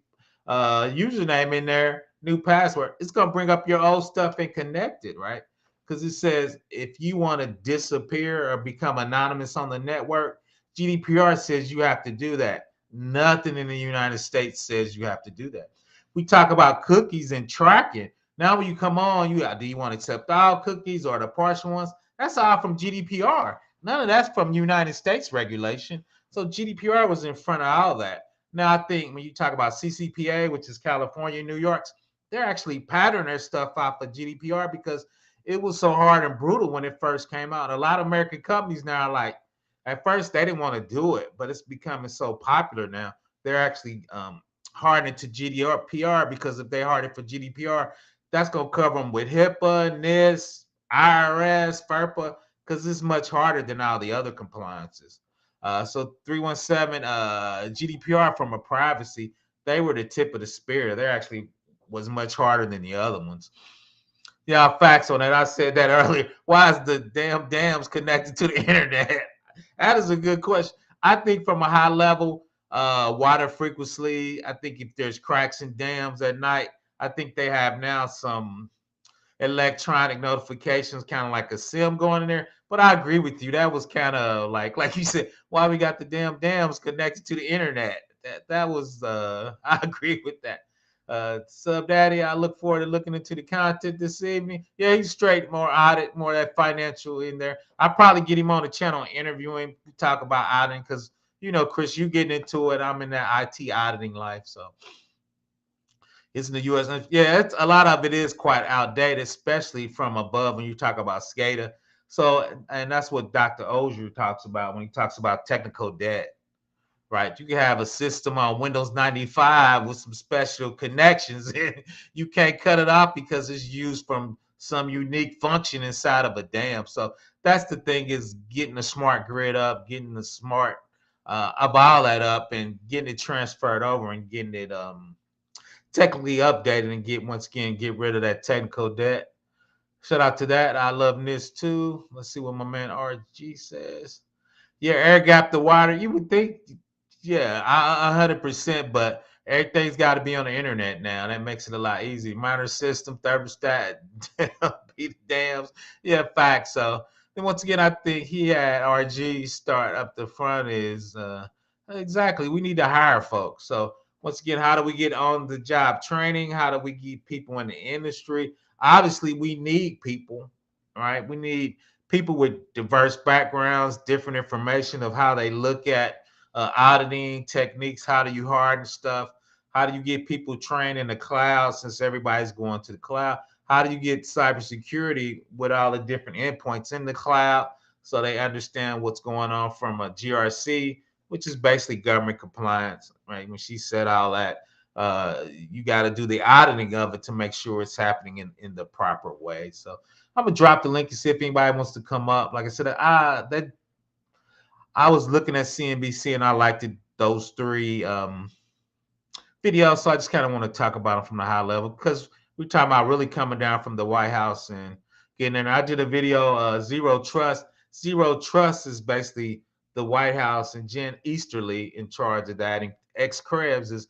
username in there, new password. It's going to bring up your old stuff and connect it, right? Because it says if you want to disappear or become anonymous on the network, GDPR says you have to do that. Nothing in the United States says you have to do that. We talk about cookies and tracking. Now, when you come on, do you want to accept all cookies or the partial ones? That's all from GDPR. None of that's from United States regulation. So GDPR was in front of all that. Now, I think when you talk about CCPA, which is California, New York's, they're actually patterning their stuff off of GDPR because it was so hard and brutal when it first came out. A lot of American companies now are like, at first they didn't want to do it, but it's becoming so popular now. They're actually hardening to GDPR because if they harden for GDPR, that's going to cover them with HIPAA, NIST, IRS, FERPA, because it's much harder than all the other compliances. So 317 GDPR from a privacy, they were the tip of the spear. They actually was much harder than the other ones. Yeah, facts on that. I said that earlier. Why is the damn dams connected to the internet? That is a good question. I think from a high level, water frequency, I think if there's cracks in dams at night, I think they have now some electronic notifications, kind of like a SIM going in there. But I agree with you. That was kind of like you said, why we got the damn dams connected to the internet. That was I agree with that. Sub Daddy, I look forward to looking into the content this evening. Yeah, he's straight, more audit, more of that financial in there. I'll probably get him on the channel and interview him, talk about auditing, because you know, Chris, you getting into it. I'm in that IT auditing life, so it's in the U.S. Yeah, it's, a lot of it is quite outdated, especially from above when you talk about SCADA. So, and that's what Dr. Ozier talks about when he talks about technical debt, right? You can have a system on Windows 95 with some special connections, and you can't cut it off because it's used from some unique function inside of a dam. So that's the thing, is getting the smart grid up, getting the smart of all that up, and getting it transferred over and getting it technically updated and get rid of that technical debt. Shout out to that. I love this too. Let's see what my man RG says. Yeah, air gap the water. You would think, yeah, 100%, but everything's got to be on the internet now. That makes it a lot easier. Monitor system, thermostat, beat dams. Yeah, facts. So then once again, I think he had RG start up the front is exactly. We need to hire folks. So once again, how do we get on the job training? How do we get people in the industry? Obviously, we need people, right? We need people with diverse backgrounds, different information of how they look at auditing techniques. How do you harden stuff? How do you get people trained in the cloud, since everybody's going to the cloud? How do you get cybersecurity with all the different endpoints in the cloud so they understand what's going on from a GRC, which is basically government compliance, right? When she said all that, you got to do the auditing of it to make sure it's happening in the proper way. So I'm gonna drop the link and see if anybody wants to come up. Like I said, I was looking at CNBC and I liked those three videos, so I just kind of want to talk about them from the high level, because we're talking about really coming down from the White House and getting in. I did a video, Zero Trust. Zero Trust is basically the White House and Jen Easterly in charge of that. And X Krebs is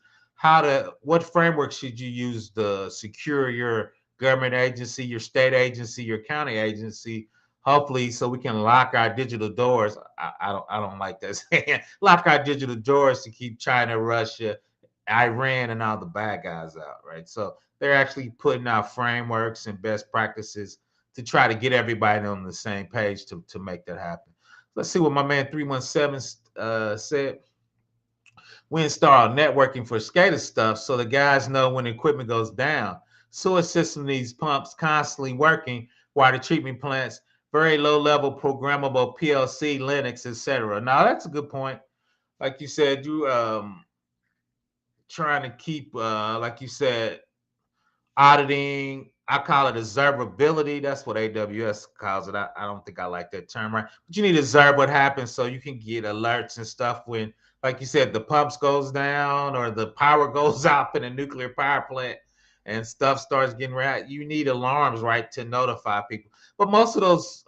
what framework should you use to secure your government agency, your state agency, your county agency, hopefully so we can lock our digital doors. I don't like that saying. Lock our digital doors to keep China, Russia, Iran, and all the bad guys out, right? So they're actually putting out frameworks and best practices to try to get everybody on the same page to make that happen. Let's see what my man 317 said. We install networking for SCADA stuff so the guys know when equipment goes down. Sewer system needs pumps constantly working while the treatment plants very low level programmable PLC, Linux, etc. Now that's a good point. Like you said, you trying to keep like you said, auditing. I call it observability. That's what AWS calls it. I don't think I like that term, right? But you need to observe what happens so you can get alerts and stuff when, like you said, the pumps goes down or the power goes off in a nuclear power plant and stuff starts getting right. You need alarms, right, to notify people. But most of those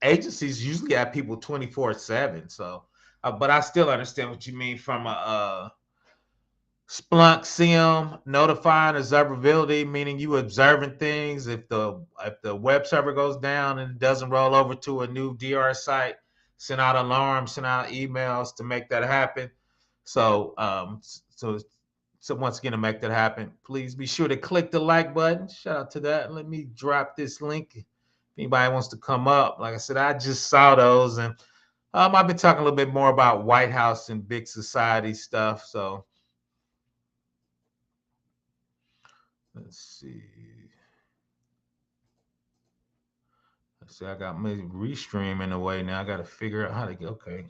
agencies usually have people 24/7. So, but I still understand what you mean from a Splunk SIM notifying observability, meaning you observing things. If the web server goes down and it doesn't roll over to a new DR site, send out alarms, send out emails to make that happen. So so once again to make that happen, please be sure to click the like button. Shout out to that. Let me drop this link. If anybody wants to come up, like I said, I just saw those and I've been talking a little bit more about White House and big society stuff. So let's see. Let's see. I got my restream in a way now. I got to figure out how to get. Okay.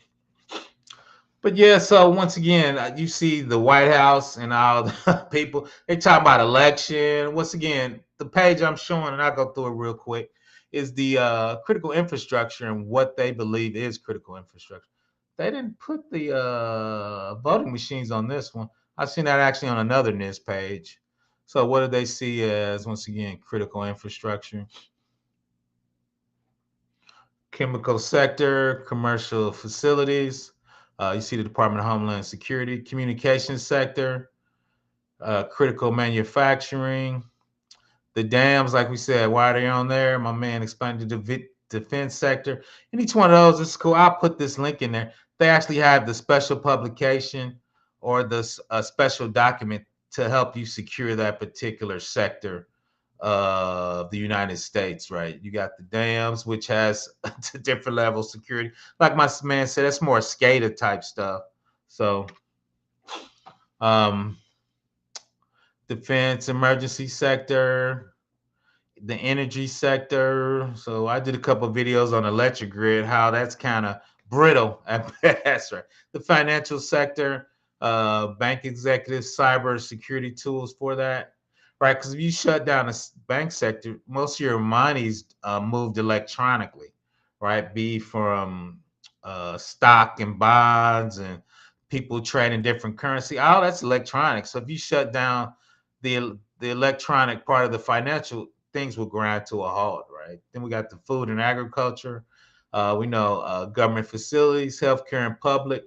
But yeah, so once again, you see the White House and all the people. They talk about election. Once again, the page I'm showing, and I'll go through it real quick, is the critical infrastructure and what they believe is critical infrastructure. They didn't put the voting machines on this one. I've seen that actually on another NIST page. So what do they see as, once again, critical infrastructure? Chemical sector, commercial facilities. You see the Department of Homeland Security, communication sector, critical manufacturing. The dams, like we said, why are they on there? My man explained the defense sector. And each one of those is cool. I'll put this link in there. They actually have the special publication or the special document to help you secure that particular sector of the United States, right? You got the dams, which has a different level of security. Like my man said, that's more SCADA type stuff. So, um, defense, emergency sector, the energy sector. So I did a couple of videos on electric grid, how that's kind of brittle at best, right? The financial sector, bank executives, cyber security tools for that, right? Because if you shut down the bank sector, most of your money's moved electronically, right? Be from stock and bonds and people trading different currency. All that's electronic. So if you shut down the electronic part of the financial, things will grind to a halt, right? Then we got the food and agriculture. We know government facilities, healthcare and public,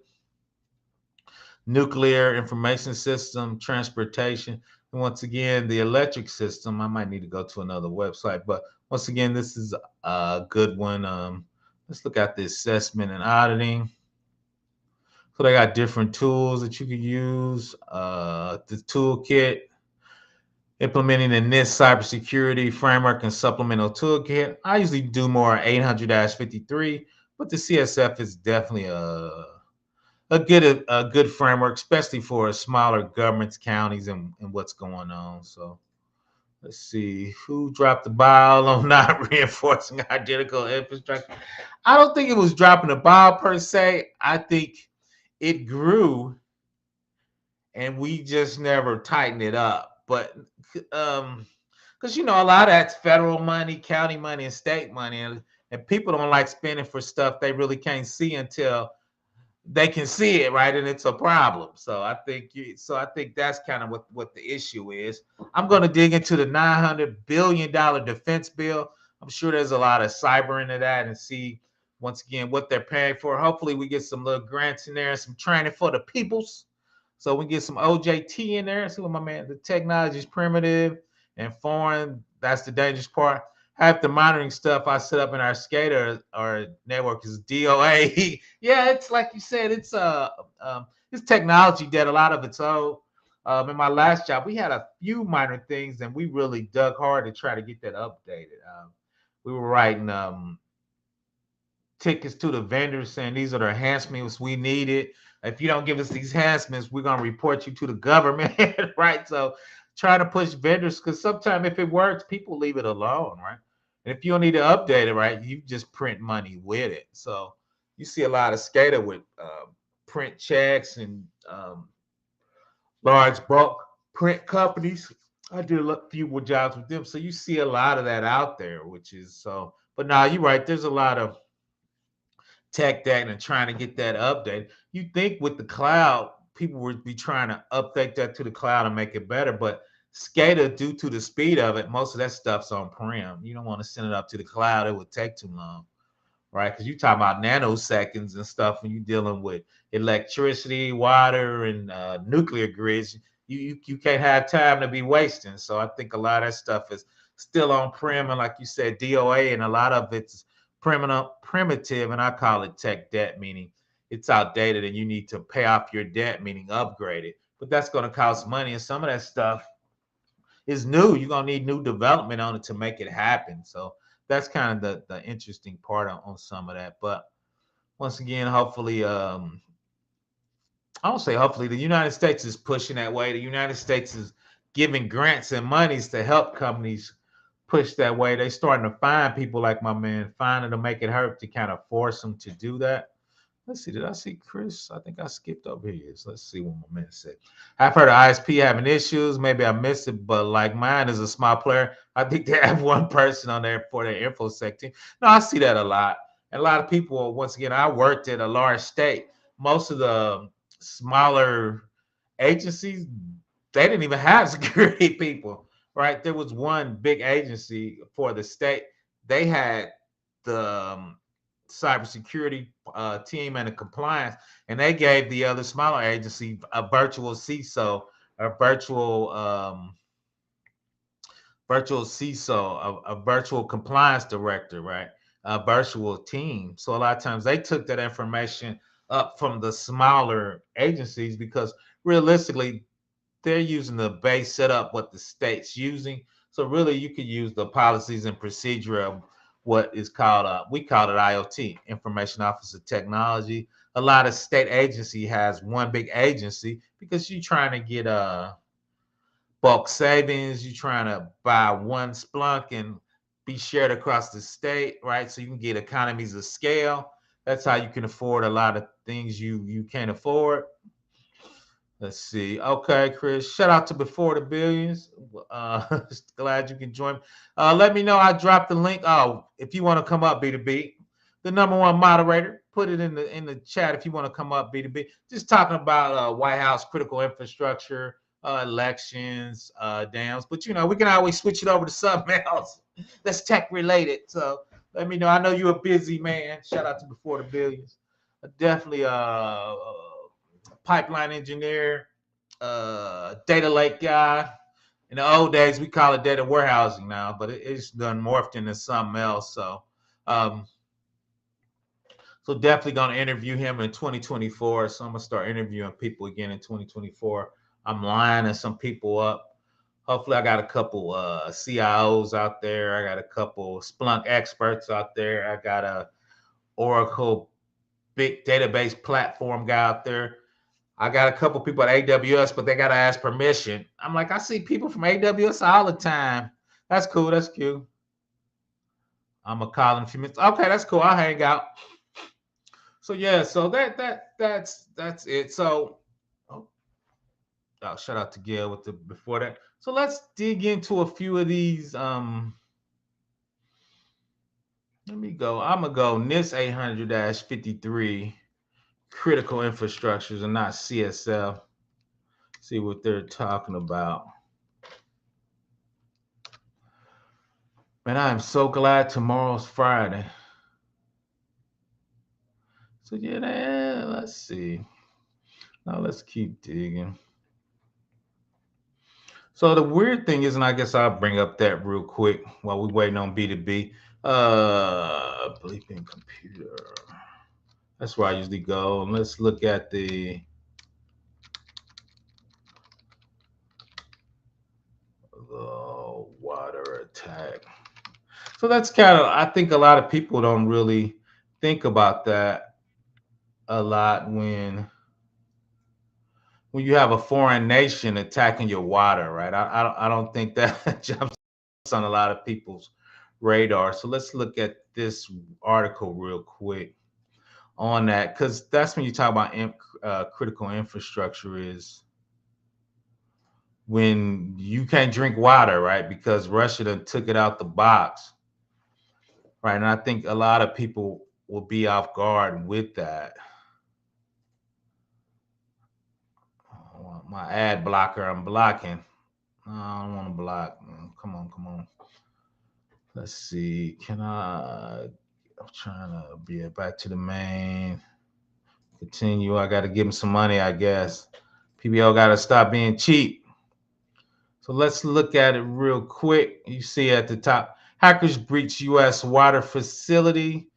nuclear information system, transportation. And once again, the electric system. I might need to go to another website, but once again, this is a good one. Let's look at the assessment and auditing. So they got different tools that you can use. The toolkit, implementing the NIST cybersecurity framework and supplemental toolkit. I usually do more 800-53, but the CSF is definitely a good framework, especially for smaller governments, counties, and what's going on. So let's see who dropped the ball on not reinforcing identical infrastructure. I don't think it was dropping the ball per se. I think it grew and we just never tightened it up. But because a lot of that's federal money, county money, and state money, and people don't like spending for stuff they really can't see until they can see it, right? And it's a problem. So I think that's kind of what the issue is. I'm going to dig into the $900 billion defense bill. I'm sure there's a lot of cyber into that and see once again what they're paying for. Hopefully we get some little grants in there and some training for the peoples. So we get some OJT in there. See what my man, the technology is primitive and foreign. That's the dangerous part. half the monitoring stuff I set up in our SCADA or network is DOA. Yeah, it's like you said, it's technology that a lot of it's old. In my last job, we had a few minor things, and we really dug hard to try to get that updated. We were writing tickets to the vendors saying these are the enhancements we needed. If you don't give us these enhancements, we're gonna report you to the government, right? So trying to push vendors because sometimes if it works, people leave it alone, right? And if you don't need to update it, right, you just print money with it. So you see a lot of SCADA with print checks and large bulk print companies. I did a few jobs with them, so you see a lot of that out there, which is so. But now you're right. There's a lot of tech debt and trying to get that updated. You think with the cloud, people would be trying to update that to the cloud and make it better, but SCADA, due to the speed of it, most of that stuff's on prem. You don't want to send it up to the cloud; it would take too long, right? Because you talk about nanoseconds and stuff when you're dealing with electricity, water, and nuclear grids. You can't have time to be wasting. So I think a lot of that stuff is still on prem, and like you said, DOA, and a lot of it's primitive, and I call it tech debt, meaning it's outdated and you need to pay off your debt, meaning upgrade it. But that's going to cost money, and some of that stuff is new. You're gonna need new development on it to make it happen. So that's kind of the interesting part on some of that. But once again, hopefully, I don't say hopefully, the United States is pushing that way. The United States is giving grants and monies to help companies push that way. They starting to find people like my man, finding to make it hurt to kind of force them to do that. Let's see. Did I see Chris? I think I skipped over his. Let's see what my man said. I've heard of ISP having issues. Maybe I missed it, but like mine is a small player. I think they have one person on there for their infosec team. No, I see that a lot. And a lot of people, once again, I worked at a large state. Most of the smaller agencies, they didn't even have security people, right? There was one big agency for the state. They had the cybersecurity team and the compliance, and they gave the other smaller agency a virtual CISO, a virtual CISO, a virtual compliance director, right? A virtual team. So a lot of times they took that information up from the smaller agencies because realistically, they're using the base setup what the state's using. So really, you could use the policies and procedure of what is called we call it IoT, Information Officer Technology. A lot of state agency has one big agency because you're trying to get bulk savings. You're trying to buy one Splunk and be shared across the state, right? So you can get economies of scale. That's how you can afford a lot of things you can't afford. Let's see. Okay, Chris. Shout out to Before the Billions. Glad you can join. Let me know. I dropped the link. Oh, if you want to come up, B2B, the number one moderator, put it in the chat if you want to come up, B2B. Just talking about White House critical infrastructure, elections, dams. But we can always switch it over to something else that's tech related. So let me know. I know you're a busy man. Shout out to Before the Billions. Definitely pipeline engineer, data lake guy. In the old days, we call it data warehousing now, but it's done morphed into something else. Um, so definitely going to interview him in 2024. So I'm going to start interviewing people again in 2024. I'm lining some people up. Hopefully, I got a couple CIOs out there. I got a couple Splunk experts out there. I got a Oracle big database platform guy out there. I got a couple people at AWS, but they got to ask permission. I'm like, I see people from AWS all the time. That's cool. That's cute. I'm gonna call in a few minutes. Okay, that's cool. I'll hang out. So yeah, so that's it. So oh, shout out to Gail with the before that. So let's dig into a few of these. Let me go. I'm gonna go NIST 800-53 critical infrastructures and not CSL. See what they're talking about. Man, I am so glad tomorrow's Friday. So yeah, let's see. Now let's keep digging. So the weird thing is, and I guess I'll bring up that real quick while we're waiting on B2B. Bleeping computer. That's where I usually go. And let's look at the water attack. So that's kind of, I think a lot of people don't really think about that a lot when you have a foreign nation attacking your water, right? I don't think that jumps on a lot of people's radar. So let's look at this article real quick on that, because that's when you talk about critical infrastructure is when you can't drink water, right? Because Russia done took it out the box, right? And I think a lot of people will be off guard with that. Oh, my ad blocker, I'm blocking. No, I don't want to block. Come on, come on. Let's see. Can I? I'm trying to be back to the main. Continue. I got to give him some money, I guess. PBL got to stop being cheap. So let's look at it real quick. You see at the top, hackers breach U.S. water facility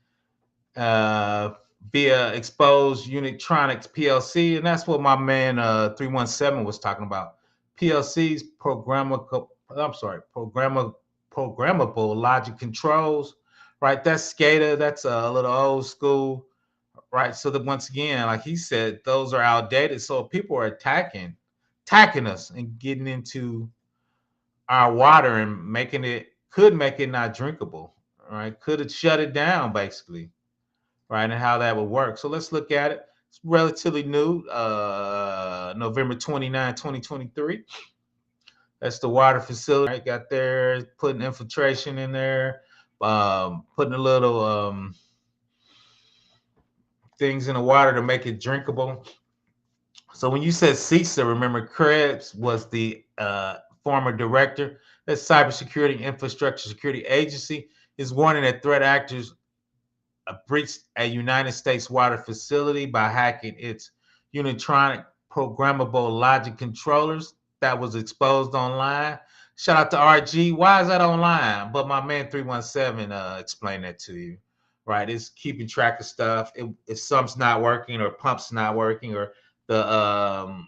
uh, via exposed Unitronics PLC, and that's what my man 317 was talking about. PLCs, programmable logic controls, right? That's SCADA. That's a little old school, right? So that once again, like he said, those are outdated. So people are attacking us and getting into our water and could make it not drinkable, right? Could have shut it down basically, right? And how that would work. So let's look at it. It's relatively new, November 29, 2023. That's the water facility. Right? Got there, putting infiltration in there, putting a little things in the water to make it drinkable. So when you said CISA, remember Krebs was the former director. That's Cybersecurity Infrastructure Security Agency is warning that threat actors breached a United States water facility by hacking its Unitronic programmable logic controllers that was exposed online. Shout out to RG. Why is that online? But my man 317 explained that to you, right? It's keeping track of stuff. If something's not working or pump's not working or the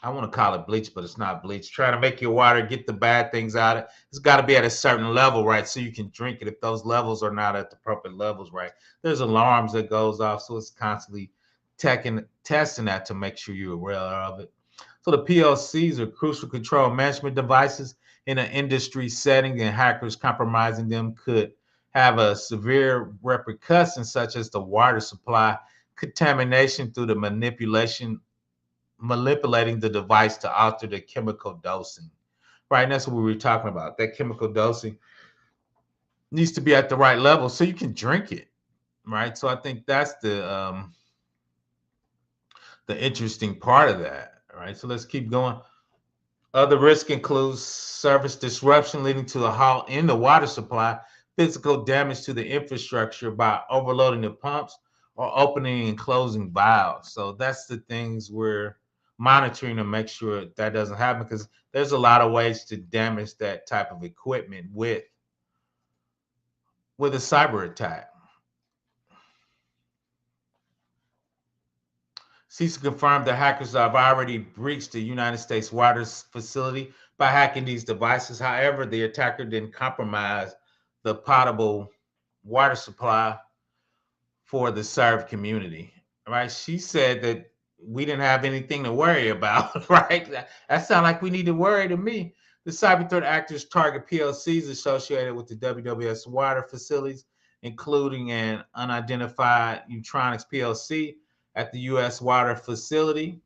I want to call it bleach, but it's not bleach. Trying to make your water get the bad things out of it. It's got to be at a certain level, right? So you can drink it. If those levels are not at the proper levels, right? There's alarms that goes off. So it's constantly testing that to make sure you're aware of it. So the PLCs are crucial control management devices in an industry setting, and hackers compromising them could have a severe repercussions such as the water supply contamination through the manipulating the device to alter the chemical dosing, right? And that's what we were talking about. That chemical dosing needs to be at the right level so you can drink it, right? So I think that's the interesting part of that, right? So let's keep going. Other risk includes service disruption leading to a halt in the water supply, physical damage to the infrastructure by overloading the pumps or opening and closing valves. So that's the things we're monitoring to make sure that doesn't happen, because there's a lot of ways to damage that type of equipment with a cyber attack. CISA confirmed that hackers have already breached the United States water facility by hacking these devices. However, the attacker didn't compromise the potable water supply for the served community, right? She said that we didn't have anything to worry about, right? That sounds like we need to worry to me. The cyber threat actors target PLCs associated with the WWS water facilities, including an unidentified Utronics PLC at the U.S. water facility.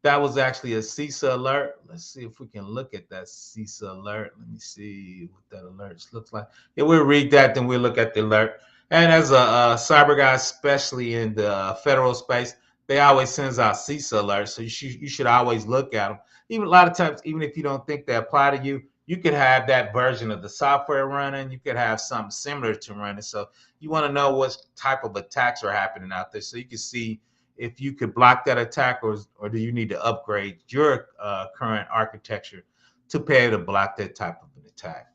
That was actually a CISA alert. Let's see if we can look at that CISA alert. Let me see what that alert looks like. Yeah, we'll read that, then we'll look at the alert. And as a cyber guy, especially in the federal space, they always sends out CISA alerts, so you should always look at them. Even a lot of times, even if you don't think they apply to you, you could have that version of the software running. You could have something similar to running. So you want to know what type of attacks are happening out there, so you can see if you could block that attack, or do you need to upgrade your current architecture to pay to block that type of an attack.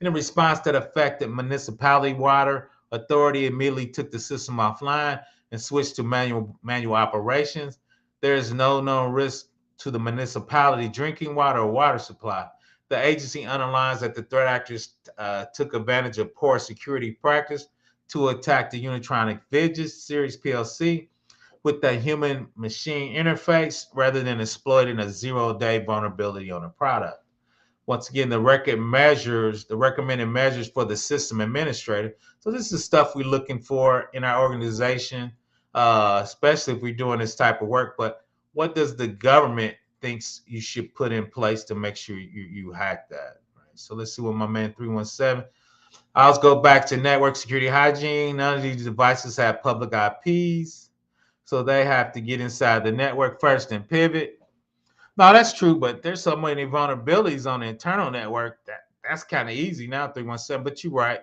In a response that affected municipality water, authority immediately took the system offline and switched to manual operations. There is no known risk to the municipality drinking water or water supply. The agency underlines that the threat actors took advantage of poor security practice to attack the Unitronic Vigis Series PLC with the human machine interface rather than exploiting a 0-day vulnerability on a product. Once again, the recommended measures for the system administrator. So this is stuff we're looking for in our organization, especially if we're doing this type of work. But what does the government thinks you should put in place to make sure you hack that? Right? So let's see what my man 317. I'll go back to network security hygiene. None of these devices have public IPs, so they have to get inside the network first and pivot. No, that's true, but there's so many vulnerabilities on the internal network that's kind of easy now, 317. But you're right,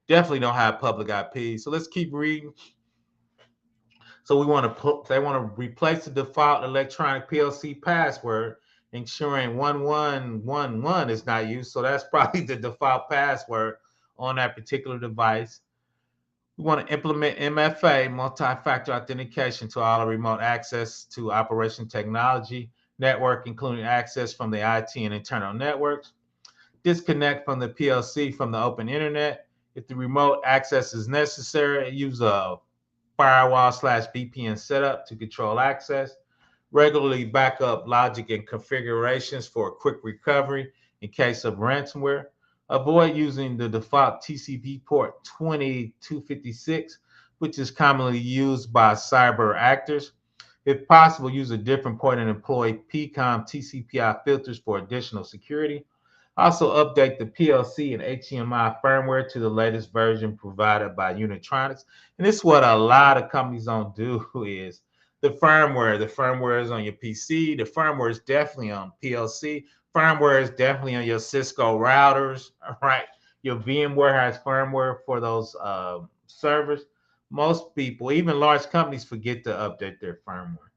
definitely don't have public IP. So let's keep reading. So they want to replace the default electronic PLC password, ensuring 1111 is not used. So that's probably the default password on that particular device. We want to implement MFA, multi-factor authentication, to all the remote access to operation technology network, including access from the IT and internal networks. Disconnect from the PLC from the open internet. If the remote access is necessary, use a firewall/VPN setup to control access. Regularly back up logic and configurations for a quick recovery in case of ransomware. Avoid using the default TCP port 20256, which is commonly used by cyber actors. If possible, use a different port and employ PCOM TCPI filters for additional security. Also, update the PLC and HMI firmware to the latest version provided by Unitronics. And this is what a lot of companies don't do is the firmware. The firmware is on your PC. The firmware is definitely on PLC. Firmware is definitely on your Cisco routers, all right? Your VMware has firmware for those servers. Most people, even large companies, forget to update their firmware.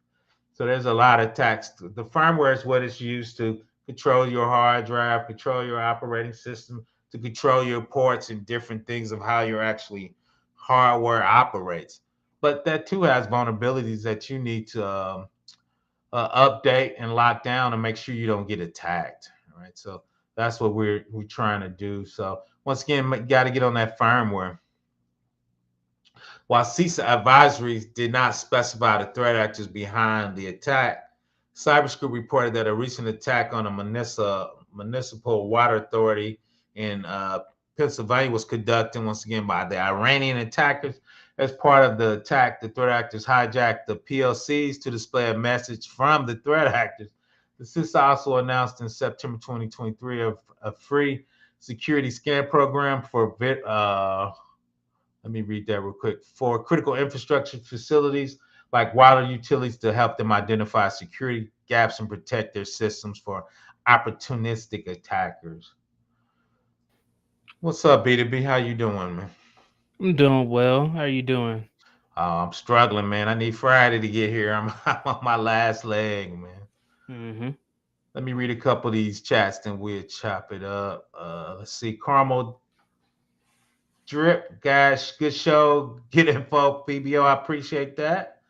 So there's a lot of attacks. The firmware is what is used to control your hard drive, control your operating system, to control your ports and different things of how your actually hardware operates. But that too has vulnerabilities that you need to update and lock down and make sure you don't get attacked. All right. So that's what we're trying to do. So once again, got to get on that firmware. While CISA advisories did not specify the threat actors behind the attack, Cybersecurity reported that a recent attack on a municipal water authority in Pennsylvania was conducted once again by the Iranian attackers. As part of the attack, the threat actors hijacked the PLCs to display a message from the threat actors. The CISA also announced in September 2023 a free security scan program for let me read that real quick. For critical infrastructure facilities like water utilities to help them identify security gaps and protect their systems for opportunistic attackers. What's up, B2B? How you doing, man? I'm doing well. How are you doing? I'm struggling, man. I need Friday to get here. I'm on my last leg, man. Mm-hmm. Let me read a couple of these chats, then we'll chop it up. Let's see. Carmel Drip, guys, good show. Get info, PBO. I appreciate that.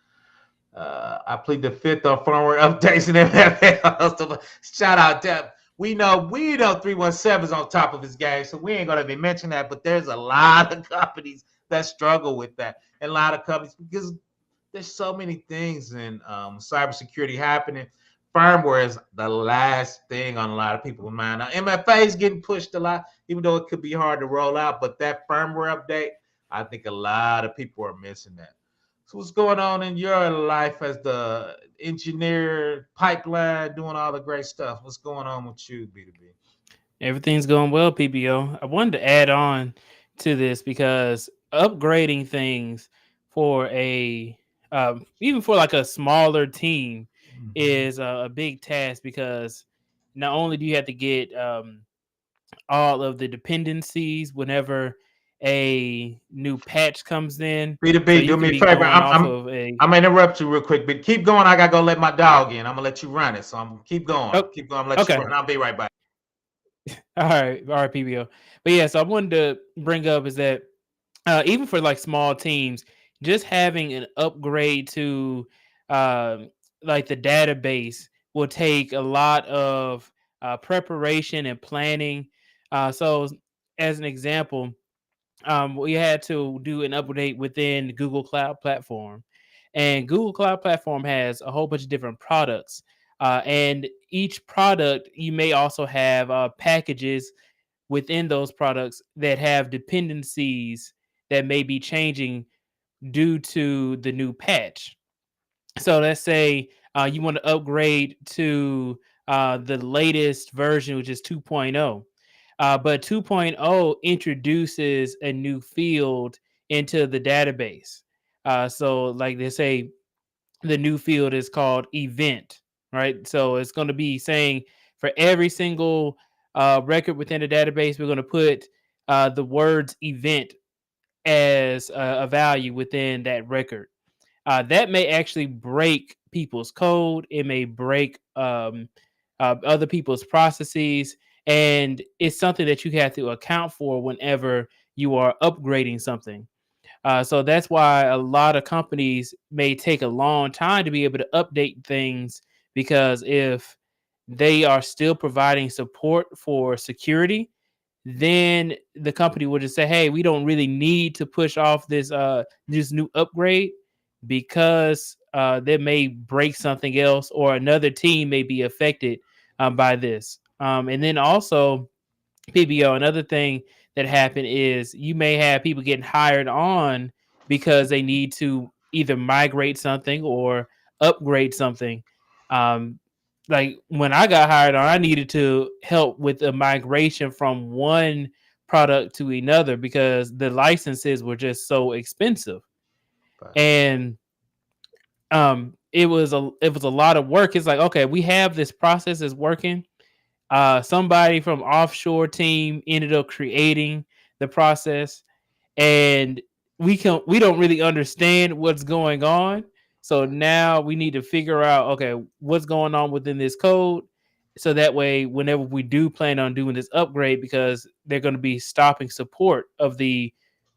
I plead the fifth on firmware updates and everything. Shout out to we know 317 is on top of his game, so we ain't gonna be mentioning that. But there's a lot of companies that struggle with that, and a lot of companies because there's so many things in cybersecurity happening. Firmware is the last thing on a lot of people's mind. Now, MFA is getting pushed a lot, even though it could be hard to roll out. But that firmware update, I think a lot of people are missing that. So what's going on in your life as the engineer, pipeline, doing all the great stuff? What's going on with you, B2B? Everything's going well, PBO. I wanted to add on to this because upgrading things for even for like a smaller team is a big task because not only do you have to get all of the dependencies whenever a new patch comes in. B2B, so do me a favor. I'm gonna interrupt you real quick, but keep going. I gotta go let my dog in. I'm gonna let you run it. So I'm keep going. Keep going. I'm gonna let you run. I'll be right back. All right, PBO. But yeah, so I wanted to bring up is that even for like small teams, just having an upgrade to like the database will take a lot of preparation and planning. So, as an example, we had to do an update within Google Cloud Platform, and Google Cloud Platform has a whole bunch of different products. And each product, you may also have packages within those products that have dependencies that may be changing due to the new patch. So let's say you want to upgrade to the latest version, which is 2.0. But 2.0 introduces a new field into the database. So, like they say, the new field is called event, right? So it's going to be saying for every single record within the database, we're going to put the words event as a value within that record. That may actually break people's code. It may break other people's processes. And it's something that you have to account for whenever you are upgrading something. So that's why a lot of companies may take a long time to be able to update things, because if they are still providing support for security, then the company will just say, "Hey, we don't really need to push off this new upgrade because they may break something else, or another team may be affected by this." And then also, PBO, another thing that happened is you may have people getting hired on because they need to either migrate something or upgrade something. Um, like when I got hired on, I needed to help with the migration from one product to another because the licenses were just so expensive. But And it was a lot of work. It's like, okay, we have this process is working. Somebody from offshore team ended up creating the process, and we don't really understand what's going on. So now we need to figure out, okay, what's going on within this code, so that way whenever we do plan on doing this upgrade, because they're going to be stopping support of the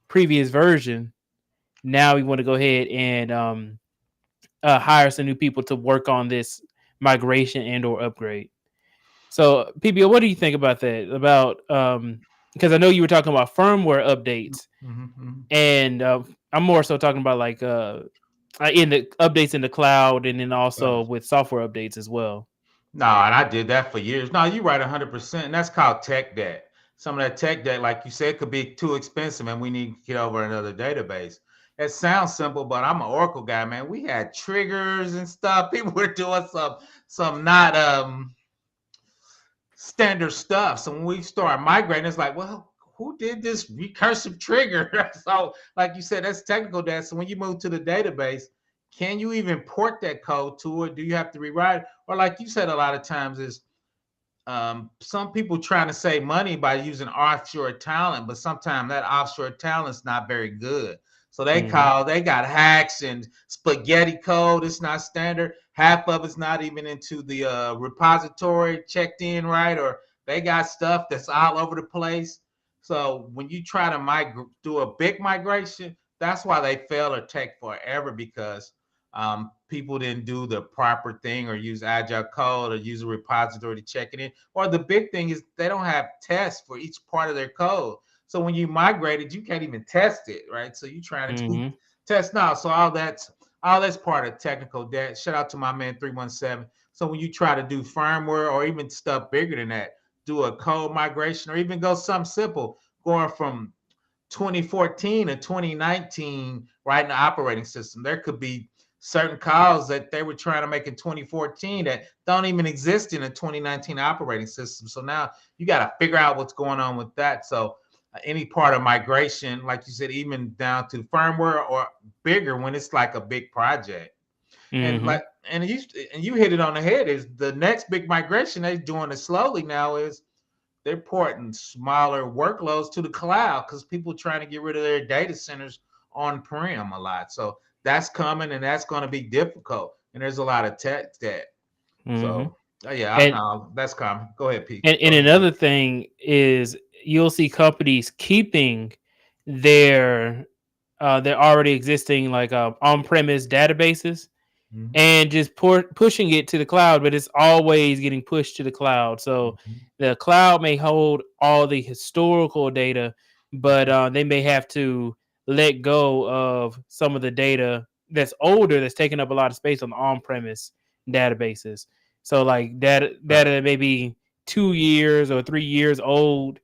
previous version, now we want to go ahead and hire some new people to work on this migration and or upgrade. So, PBO, what do you think about that? About because I know you were talking about firmware updates, mhm. and I'm more so talking about like in the updates in the cloud, and then also with software updates as well. No, and I did that for years. No, you're right 100%. And that's called tech debt. Some of that tech debt, like you said, could be too expensive and we need to get over another database. It sounds simple, but I'm an Oracle guy, man. We had triggers and stuff. People were doing some not standard stuff. So when we start migrating, it's like, well, who did this recursive trigger? So, like you said, that's technical debt. So when you move to the database, can you even port that code to it? Do you have to rewrite it? Or like you said, a lot of times is some people trying to save money by using offshore talent, but sometimes that offshore talent is not very good. So Mm-hmm. they got hacks and spaghetti code. It's not standard. Half of it's not even into the repository checked in right, or they got stuff that's all over the place. So when you try to do a big migration, that's why they fail or take forever because people didn't do the proper thing or use agile code or use a repository to check it in. Or the big thing is they don't have tests for each part of their code. So when you migrate it, you can't even test it, right? So you're trying to do Mm-hmm. test now. So all that's part of technical debt. Shout out to my man 317. So when you try to do firmware or even stuff bigger than that, do a code migration or even go something simple, going from 2014 to 2019, right in the operating system. There could be certain calls that they were trying to make in 2014 that don't even exist in a 2019 operating system. So now you got to figure out what's going on with that. So any part of migration, like you said, even down to firmware or bigger when it's like a big project. And Mm-hmm. like and you hit it on the head is the next big migration they're doing it slowly now is they're porting smaller workloads to the cloud because people are trying to get rid of their data centers on prem a lot. So that's coming and that's going to be difficult. And there's a lot of tech debt. Mm-hmm. So Yeah, I And know that's common. Go ahead, Pete. and Go ahead. another thing is you'll see companies keeping their their already existing like on-premise databases Mhm, and just pushing it to the cloud, but it's always getting pushed to the cloud. So mhm, the cloud may hold all the historical data, but they may have to let go of some of the data that's older, that's taking up a lot of space on the on-premise databases. So like right. data that may be 2 years or 3 years old,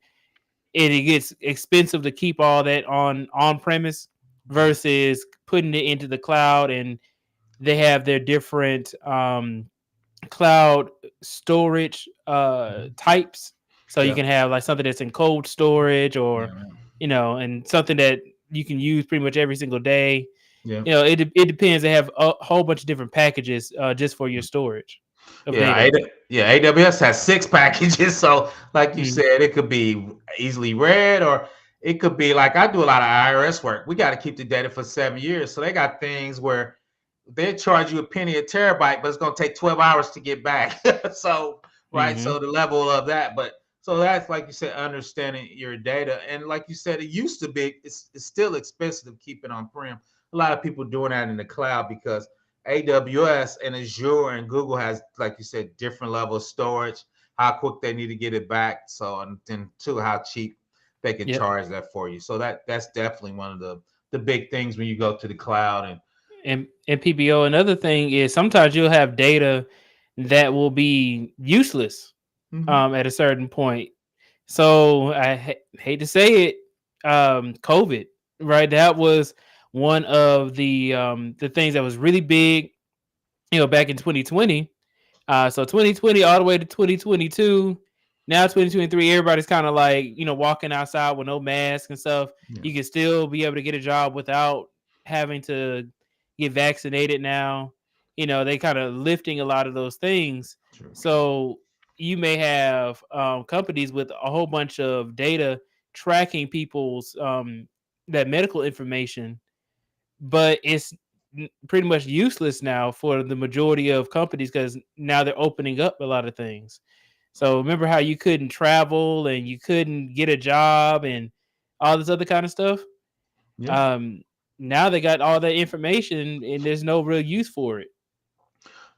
and it gets expensive to keep all that on premise Mhm, versus putting it into the cloud, and they have their different cloud storage mhm. types. So you Yep. can have like something that's in cold storage, Yeah. or and something that you can use pretty much every single day. Yeah. It depends. They have a whole bunch of different packages just for your storage of Yeah, data. AWS has 6 packages. So, like you Mhm. said, it could be easily read, or it could be like I do a lot of IRS work. We got to keep the data for 7 years. So they got things where they charge you a penny a terabyte, but it's going to take 12 hours to get back. So, right. Mhm. So the level of that, but so that's like you said, understanding your data. And like you said, it used to be, it's still expensive to keep it on prem. A lot of people doing that in the cloud because AWS and Azure and Google has, like you said, different level of storage, how quick they need to get it back. So, and then two, how cheap they can Yep. charge that for you. So that's definitely one of the big things when you go to the cloud. And And PBO, another thing is sometimes you'll have data that will be useless mhm, at a certain point. So I hate to say it, COVID, right? That was one of the things that was really big, back in 2020. So 2020 all the way to 2022. Now 2023, everybody's kind of like, walking outside with no mask and stuff. yeah, You can still be able to get a job without having to get vaccinated now. They kind of lifting a lot of those things. true. So you may have companies with a whole bunch of data tracking people's that medical information, but it's pretty much useless now for the majority of companies because now they're opening up a lot of things. So remember how you couldn't travel and you couldn't get a job and all this other kind of stuff? Yeah. Um, Now they got all that information and there's no real use for it.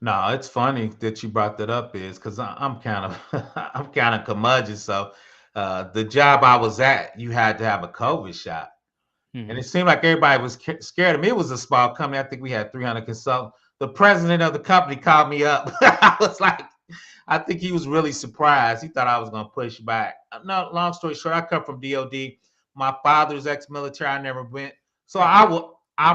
No, it's funny that you brought that up is because I'm kind of I'm kind of curmudgeon. So the job I was at, you had to have a COVID shot. And Hmm. it seemed like everybody was scared of me. It was a small company. I think we had 300 consultants. The president of the company called me up. I was like, I think he was really surprised. He thought I was going to push back. No, long story short, I come from DOD. My father's ex-military. I never went. So I'm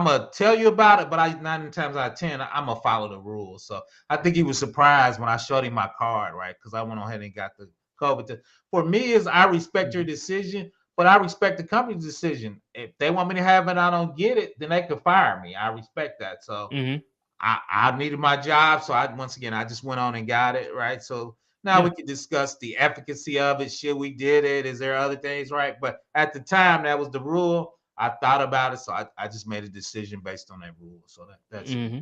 gonna tell you about it, but 9 times out of 10, I'm gonna follow the rules. So I think he was surprised when I showed him my card, right? Because I went on ahead and got the COVID. For me, is I respect your decision, but I respect the company's decision. If they want me to have it, I don't get it, then they could fire me. I respect that. So Hmm. I needed my job. So once again, I just went on and got it, right? So now Yeah. we can discuss the efficacy of it. Should we did it? Is there other things, right? But at the time, that was the rule. I thought about it, so I just made a decision based on that rule. So that's it. Hmm.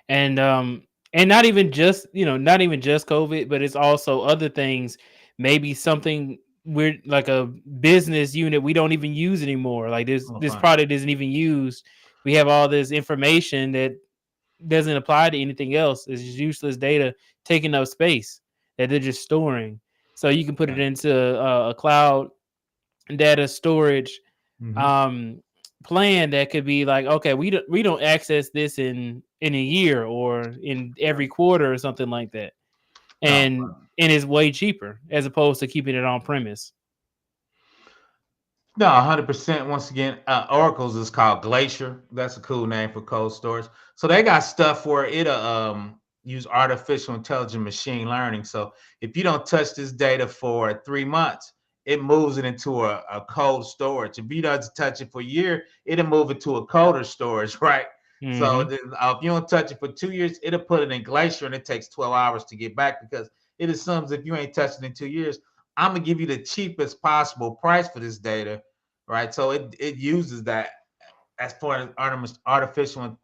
And not even just not even just COVID, but it's also other things. Maybe something weird like a business unit we don't even use anymore. Like Oh, this fine. product isn't even used. We have all this information that doesn't apply to anything else. It's just useless data taking up space that they're just storing. So you can put it Right. into a cloud data storage Mm-hmm. um plan that could be like, okay, we don't access this in a year or in Right. every quarter or something like that, No, and it's way cheaper as opposed to keeping it on premise. no, 100%. Once again, Oracle's is called Glacier. That's a cool name for cold storage. So they got stuff where it'll use artificial intelligence machine learning. So if you don't touch this data for 3 months, it moves it into a cold storage. If you don't touch it for a year, it'll move it to a colder storage, right? So Hmm. if you don't touch it for 2 years, it'll put it in Glacier and it takes 12 hours to get back because it assumes if you ain't touched it in 2 years, I'm gonna give you the cheapest possible price for this data, right? So it uses that as far as artificial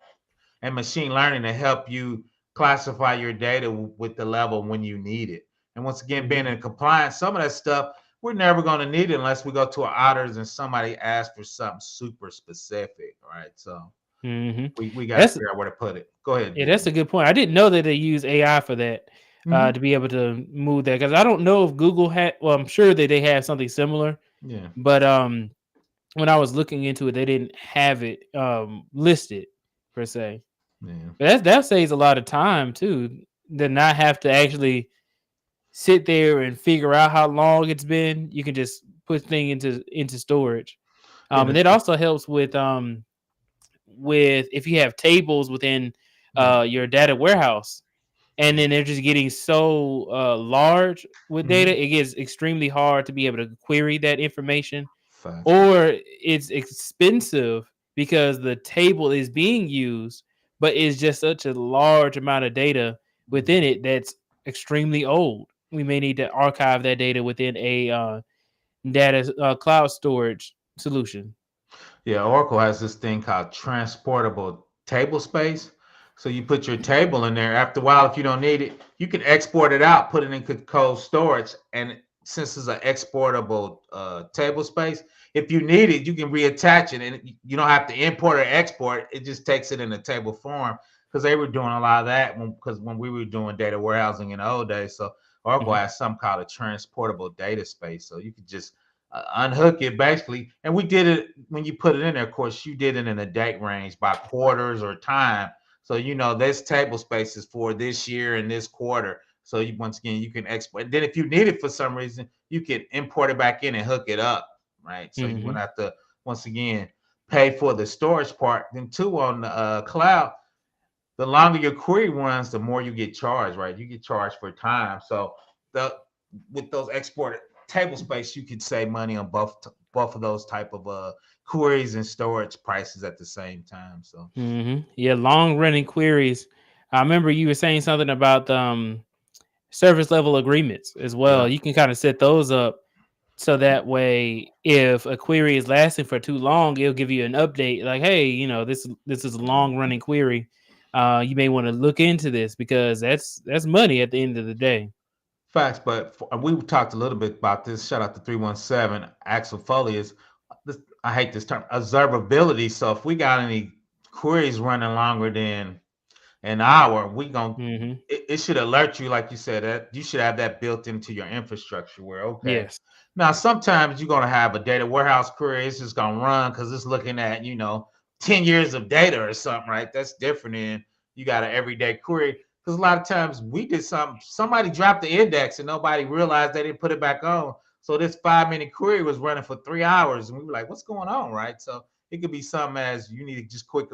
and machine learning to help you classify your data with the level when you need it. And once again, being Mm-hmm. in compliance, some of that stuff we're never going to need it unless we go to our auditors and somebody asks for something super specific, right? So Mm-hmm. we got to That's figure out where to put it. Go ahead, Yeah, Big. that's a good point. I didn't know that they use AI for that Hmm. to be able to move that because I don't know if Google had. Well, I'm sure that they have something similar, Yeah, but when I was looking into it, they didn't have it listed per se. yeah, But that saves a lot of time too, to not have to actually sit there and figure out how long it's been. You can just put thing into storage, yeah. and it also helps with if you have tables within Yeah. your data warehouse, and then they're just getting so large with Hmm. data, it gets extremely hard to be able to query that information, Facts. or it's expensive because the table is being used, but it's just such a large amount of data within it that's extremely old. We may need to archive that data within a data cloud storage solution. Yeah, Oracle has this thing called transportable table space. So you put your table in there. After a while, if you don't need it, you can export it out, put it in cold storage. And since it's an exportable table space, if you need it, you can reattach it, and you don't have to import or export. It just takes it in a table form because they were doing a lot of that because when we were doing data warehousing in the old days. So Oracle Mhm. has something called a transportable data space. So you could just unhook it basically. And we did it when you put it in there. Of course, you did it in a date range by quarters or time. So this table space is for this year and this quarter. So once again, you can export. Then if you need it for some reason, you can import it back in and hook it up, right? So you wouldn't Mhm. have to once again pay for the storage part. Then two on the cloud, the longer your query runs, the more you get charged, right? You get charged for time. So the with those exported table space, you could save money on both of those type of queries and storage prices at the same time. So Yeah, long running queries. I remember you were saying something about service level agreements as yeah, well. You can kind of set those up so that way, if a query is lasting for too long, it'll give you an update like, "Hey, this is a long running query. You may want to look into this because that's money at the end of the day." facts. But we talked a little bit about this. Shout out to 317 Axel Folius. I hate this term, observability. So if we got any queries running longer than an hour, Hmm. it should alert you, like you said, that you should have that built into your infrastructure where, okay, Yes. now sometimes you're gonna have a data warehouse query, it's just gonna run because it's looking at, 10 years of data or something, right? That's different than you got an everyday query. Because a lot of times we did somebody dropped the index and nobody realized they didn't put it back on. So this 5 minute query was running for 3 hours, and we were like, what's going on, right? So it could be something as you need to just put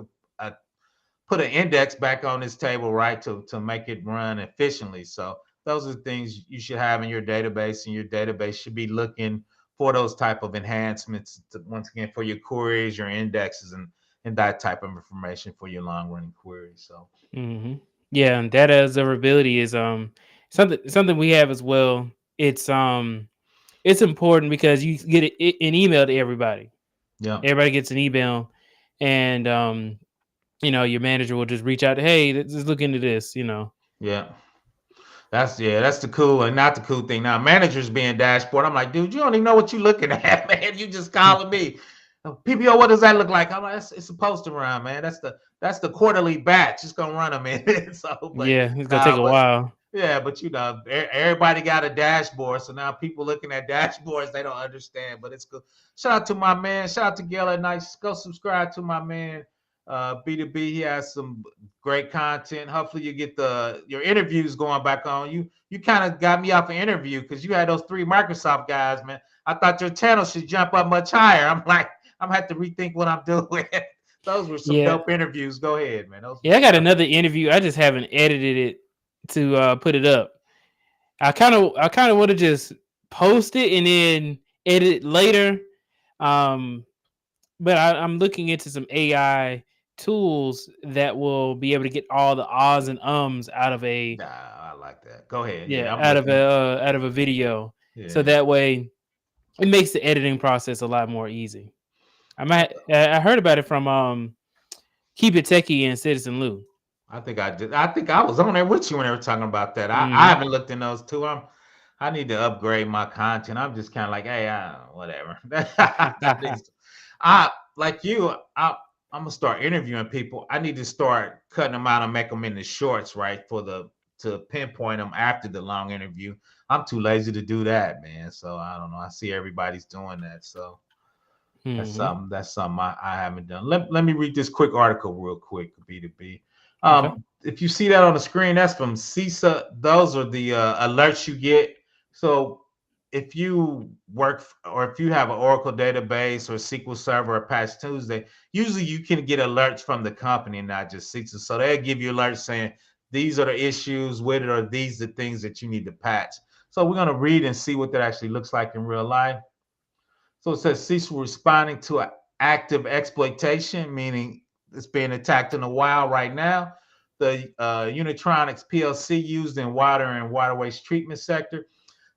an index back on this table, right, to make it run efficiently. So those are the things you should have in your database, and your database should be looking for those type of enhancements once again for your queries, your indexes, and that type of information for your long running queries. So Hmm. Yeah, and data observability is something we have as well. It's important because you get an email to everybody. yeah, Everybody gets an email, and your manager will just reach out to, hey, let's just look into this. yeah. That's the cool and not the cool thing. Now, managers being dashboard, I'm like, dude, you don't even know what you're looking at, man. You just calling me. PPO, what does that look like? I'm like, it's supposed to run, man. That's the quarterly batch. It's gonna run a minute. So, but Yeah, it's gonna take nah, a but while. yeah, but everybody got a dashboard. So now people looking at dashboards, they don't understand. But it's good. Shout out to my man. Shout out to Gail. Nice. Go subscribe to my man. B2B. He has some great content. Hopefully you get your interviews going back on. You kind of got me off an interview because you had those three Microsoft guys, man. I thought your channel should jump up much higher. I'm like, I'm gonna have to rethink what I'm doing. Those were some Yeah, dope interviews. Go ahead, man. Those were yeah. I some got dope. another interview. I just haven't edited it to put it up. I kind of want to just post it and then edit it later. Um, but I'm looking into some AI tools that will be able to get all the ahs and ums out of a Nah, I like that. Go ahead. yeah Yeah, I'm out of listening. a video, so Yeah. that way it makes the editing process a lot more easy. I heard about it from Keep It Techie and Citizen Lou. I think I did. I think I was on there with you when they were talking about that. I Hmm. haven't looked in those two. I need to upgrade my content. I'm just kind of like, hey, whatever. I like you. I'm gonna start interviewing people. I need to start cutting them out and make them into shorts, right? To pinpoint them after the long interview. I'm too lazy to do that, man. So I don't know. I see everybody's doing that. So Hmm. that's something I haven't done. Let me read this quick article real quick, B2B. Okay. If you see that on the screen, that's from CISA. Those are the alerts you get. So if you or if you have an Oracle database or SQL Server or Patch Tuesday, usually you can get alerts from the company and not just CISA. So they'll give you alerts saying these are the issues with it or these are the things that you need to patch. So we're going to read and see what that actually looks like in real life. So it says CISA responding to an active exploitation, meaning it's being attacked in the wild right now. The Unitronics PLC used in water and waterways treatment sector.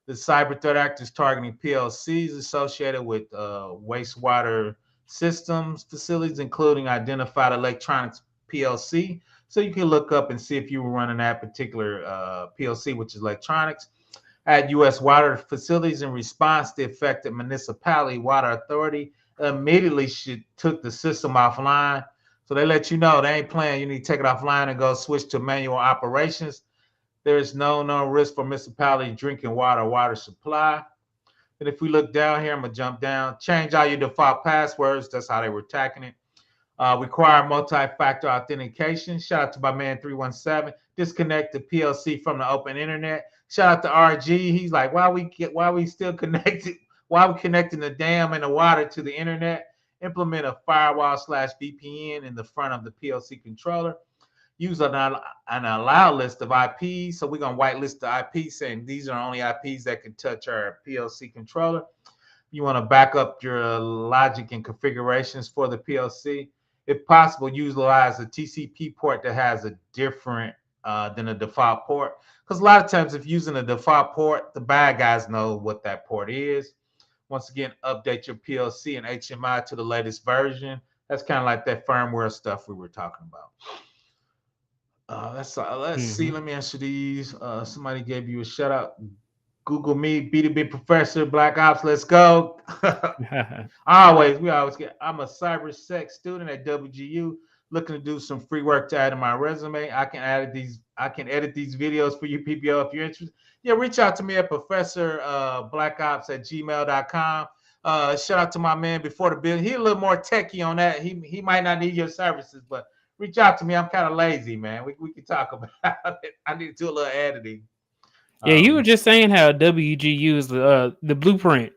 The cyber threat actors targeting PLCs associated with wastewater systems facilities, including identified electronics PLC. So you can look up and see if you were running that particular PLC, which is electronics at U.S. water facilities. In response, the affected municipality water authority immediately took the system offline. So they let you know they ain't playing. You need to take it offline and go switch to manual operations. There is no known risk for municipality drinking water supply. And if we look down here, I'm gonna jump down. Change all your default passwords. That's how they were attacking it. Require multi-factor authentication. Shout out to my man 317. Disconnect the PLC from the open internet. Shout out to RG. He's like, why we still connected? Why we connecting the dam and the water to the internet? Implement a firewall / VPN in the front of the PLC controller. Use an allow list of IPs. So we're gonna whitelist the IPs saying these are only IPs that can touch our PLC controller. You want to back up your logic and configurations for the PLC. If possible, utilize a TCP port that has a different than a default port. Because a lot of times, if using a default port, the bad guys know what that port is. Once again, update your PLC and HMI to the latest version. That's kind of like that firmware stuff we were talking about. Let's see. Hmm. Let me answer these. Somebody gave you a shout out. Google me, B2B professor, Black Ops. Let's go. We always get. I'm a cybersec student at WGU, looking to do some free work to add to my resume. I can edit these videos for you, PPO, if you're interested. Yeah, reach out to me at Professor blackops at gmail.com. Shout out to my man before the bill. He's a little more techie on that. He might not need your services, but reach out to me. I'm kind of lazy, man. We can talk about it. I need to do a little editing. Yeah, you were just saying how WGU is the blueprint.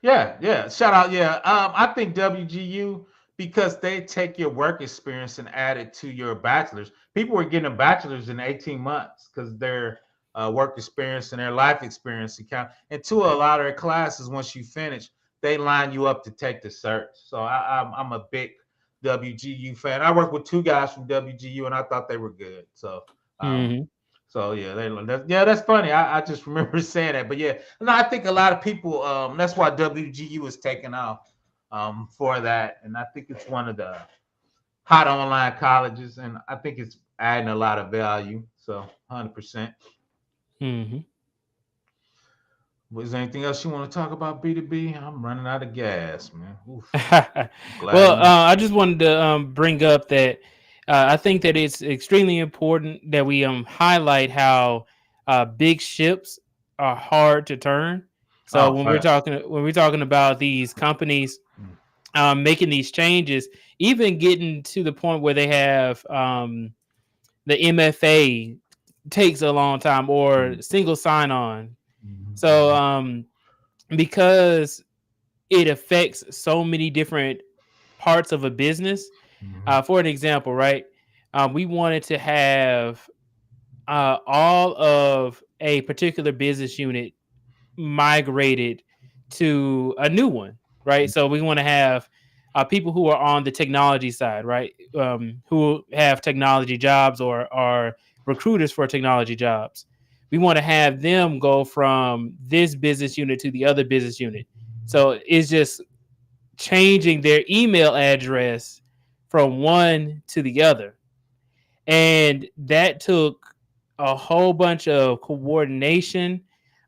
Yeah. Shout out. Yeah. I think WGU because they take your work experience and add it to your bachelor's. People were getting a bachelor's in 18 months because their work experience and their life experience account. And to a lot of their classes, once you finish, they line you up to take the cert. So I'm a big WGU fan. I worked with two guys from WGU and I thought they were good. So um, Hmm. that's funny. I just remember saying that, but yeah, no, I think a lot of people. That's why WGU is taking off for that, and I think it's one of the hot online colleges, and I think it's adding a lot of value. So, 100%. Hmm. Was there anything else you want to talk about, B2B? I'm running out of gas, man. Oof. Glad Well, I'm. I just wanted to bring up that I think that it's extremely important that we highlight how big ships are hard to turn. So Oh, facts. when we're talking about these companies making these changes, even getting to the point where they have the MFA takes a long time or single sign on. So because it affects so many different parts of a business. For an example, right? We wanted to have all of a particular business unit migrated to a new one, right? So we want to have people who are on the technology side, right? Who have technology jobs or are recruiters for technology jobs. We want to have them go from this business unit to the other business unit. So it's just changing their email address from one to the other. And that took a whole bunch of coordination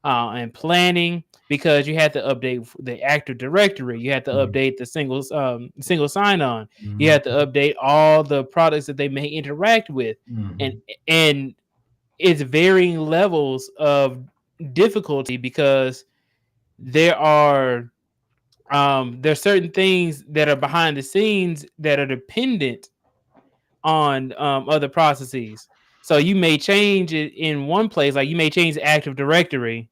and planning, because you had to update the Active Directory, you had to Mhm. update the single sign-on, you Mhm. had to update all the products that they may interact with, and Mhm. and it's varying levels of difficulty, because there are there's certain things that are behind the scenes that are dependent on other processes. So you may change it in one place, like you may change the Active Directory,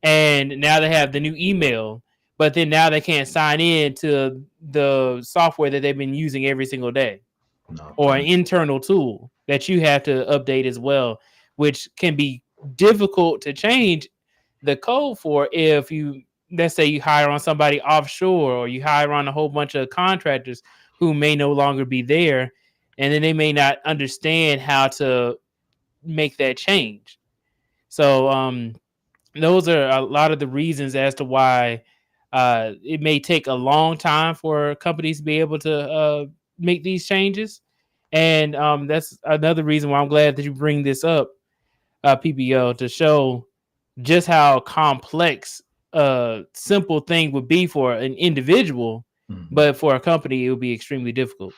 and now they have the new email, but then now they can't sign in to the software that they've been using every single day, No. or an internal tool that you have to update as well, which can be difficult to change the code for if you, let's say you hire on somebody offshore, or you hire on a whole bunch of contractors who may no longer be there, and then they may not understand how to make that change. So those are a lot of the reasons as to why it may take a long time for companies to be able to make these changes. And that's another reason why I'm glad that you bring this up, PPO, to show just how complex a simple thing would be for an individual, Mhm. but for a company, it would be extremely difficult.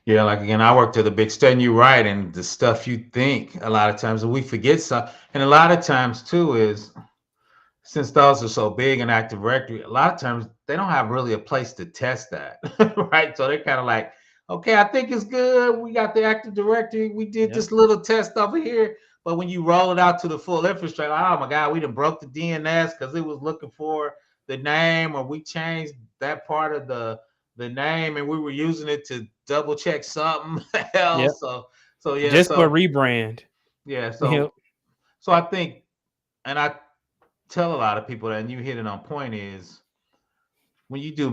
Yeah, like again, I worked at a big state, and you're right, and the stuff you think a lot of times, and we forget some, and a lot of times too is since those are so big in Active Directory, a lot of times they don't have really a place to test that, right? So they're kind of like, okay, I think it's good. We got the Active Directory. We did Yep. this little test over here. But when you roll it out to the full infrastructure, oh my God, we done broke the DNS because it was looking for the name, or we changed that part of the name and we were using it to double check something Yep. else. So yeah, Just for a rebrand. yeah, Yep. so I think, and I tell a lot of people that, and you hit it on point, is when you do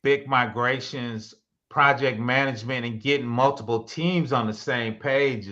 big migrations, project management, and getting multiple teams on the same page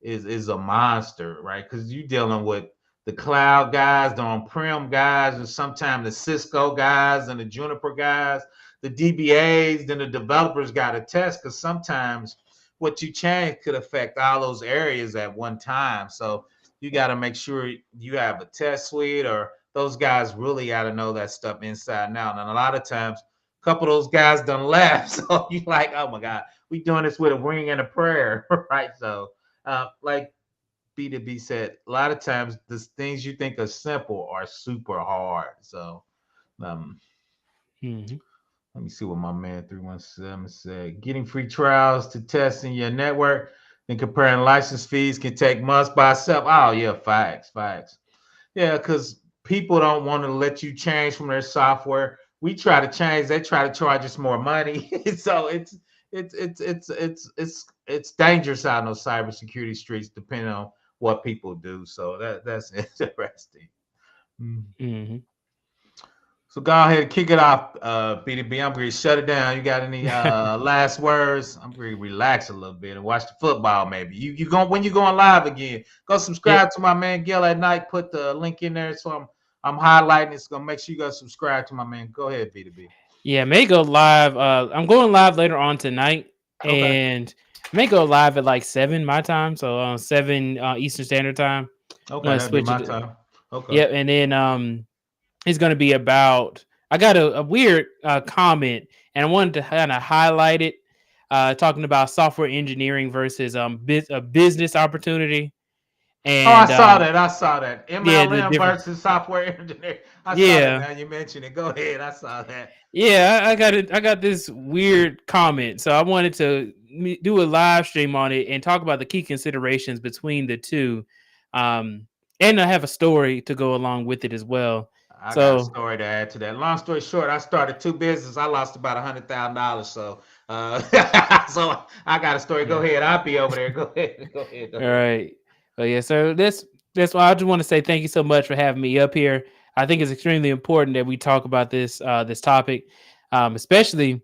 is a monster, right? Because you're dealing with the cloud guys, the on-prem guys, and sometimes the Cisco guys and the Juniper guys, the DBAs, then the developers got to test, because sometimes what you change could affect all those areas at one time. So you got to make sure you have a test suite, or those guys really got to know that stuff inside and out. And a lot of times, a couple of those guys done left. So you like, oh my God, we doing this with a ring and a prayer, right? So, like B2B said, a lot of times the things you think are simple are super hard. So, um, Mhm. let me see what my man 317 said. Getting free trials to test in your network and comparing license fees can take months by itself. Oh yeah, facts. Yeah, because people don't want to let you change from their software. We try to change, they try to charge us more money. So it's dangerous out in those cybersecurity streets, depending on what people do. So that's interesting. Mm. Mhm. So go ahead and kick it off, BDB. I'm going to shut it down. You got any last words? I'm going to relax a little bit and watch the football. Maybe you going, when you going live again. Go Yeah. subscribe to my man Gil at night. Put the link in there, so I'm highlighting. It's gonna make sure you go subscribe to my man. Go ahead, BDB. Yeah, may go live. I'm going live later on tonight, Okay. and may go live at like 7 my time, so 7 Eastern Standard Time. I'm Okay, gonna that'd be switch my it. time. Okay. Yep, and then it's gonna be about. I got a weird comment, and I wanted to kind of highlight it, talking about software engineering versus a business opportunity, Oh, I and saw that. I saw that. yeah, the MLM difference. versus software engineer. I saw that. Yeah, Now you mentioned it. Go ahead. I saw that. yeah, I got it. I got this weird comment, so I wanted to do a live stream on it and talk about the key considerations between the two, and I have a story to go along with it as well. I got a So story to add to that. Long story short, I started two businesses. I lost about $100,000. So, so I got a story. Go yeah, ahead. I'll be over there. Go ahead. Go ahead. Go all ahead. right. But yeah, so that's why I just want to say thank you so much for having me up here. I think it's extremely important that we talk about this topic, especially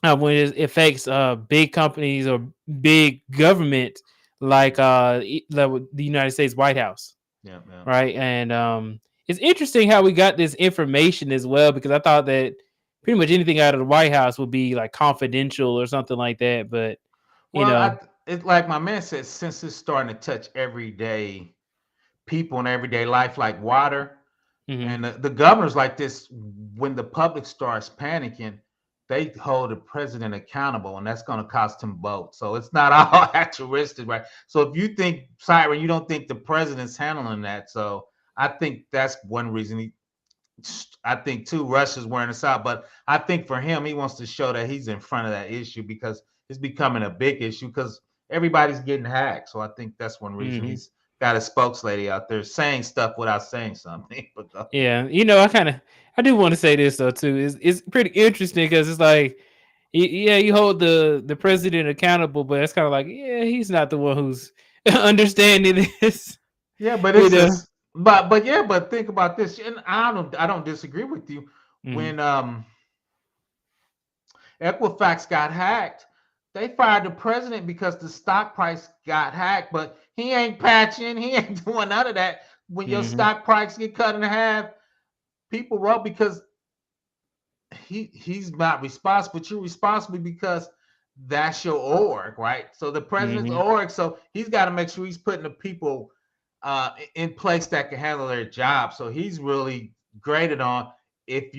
when it affects big companies or big government like the United States White House, Yeah, yeah. right? And it's interesting how we got this information as well, because I thought that pretty much anything out of the White House would be like confidential or something like that, but you Well, know. it's like my man said, since it's starting to touch everyday people in everyday life like water, Hmm. and the governors like this, when the public starts panicking, they hold the president accountable, and that's going to cost him votes. So it's not all altruistic, right? So if you think cyber, you don't think the president's handling that. So I think that's one reason I think too, Russia's wearing us out. But I think for him, he wants to show that he's in front of that issue because it's becoming a big issue because everybody's getting hacked. So I think that's one reason Hmm. he's got a spokeslady out there saying stuff without saying something. But Yeah, I do want to say this though too. It's pretty interesting because it's like, yeah, you hold the president accountable, but it's kind of like, yeah, he's not the one who's understanding this. yeah, but You it's know. just but think about this, and I don't disagree with you. Hmm. When Equifax got hacked, they fired the president because the stock price got hacked, but he ain't patching, he ain't doing none of that. When your Hmm. stock price get cut in half, people wrote because he's not responsible, but you're responsible because that's your org, right? So the president's Hmm. org, so he's got to make sure he's putting the people in place that can handle their job. So he's really graded on. If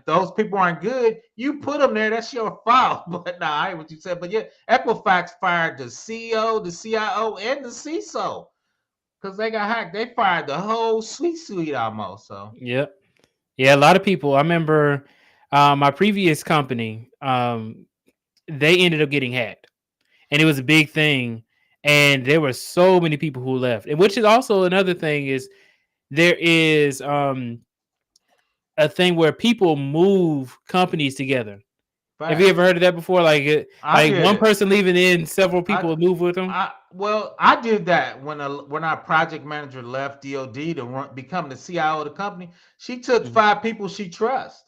those people aren't good, you put them there. That's your fault. But nah, I hear what you said. But yeah, Equifax fired the CEO, the CIO, and the CISO because they got hacked. They fired the whole suite almost. So Yep. Yeah, a lot of people. I remember my previous company. They ended up getting hacked, and it was a big thing. And there were so many people who left, and which is also another thing is there is a thing where people move companies together. Have you ever facts. heard of that before? I Like did one it. person leaving in, several I people move with them. I did that when our project manager left DoD to become the CIO of the company. She took Hmm. 5 people she trusts.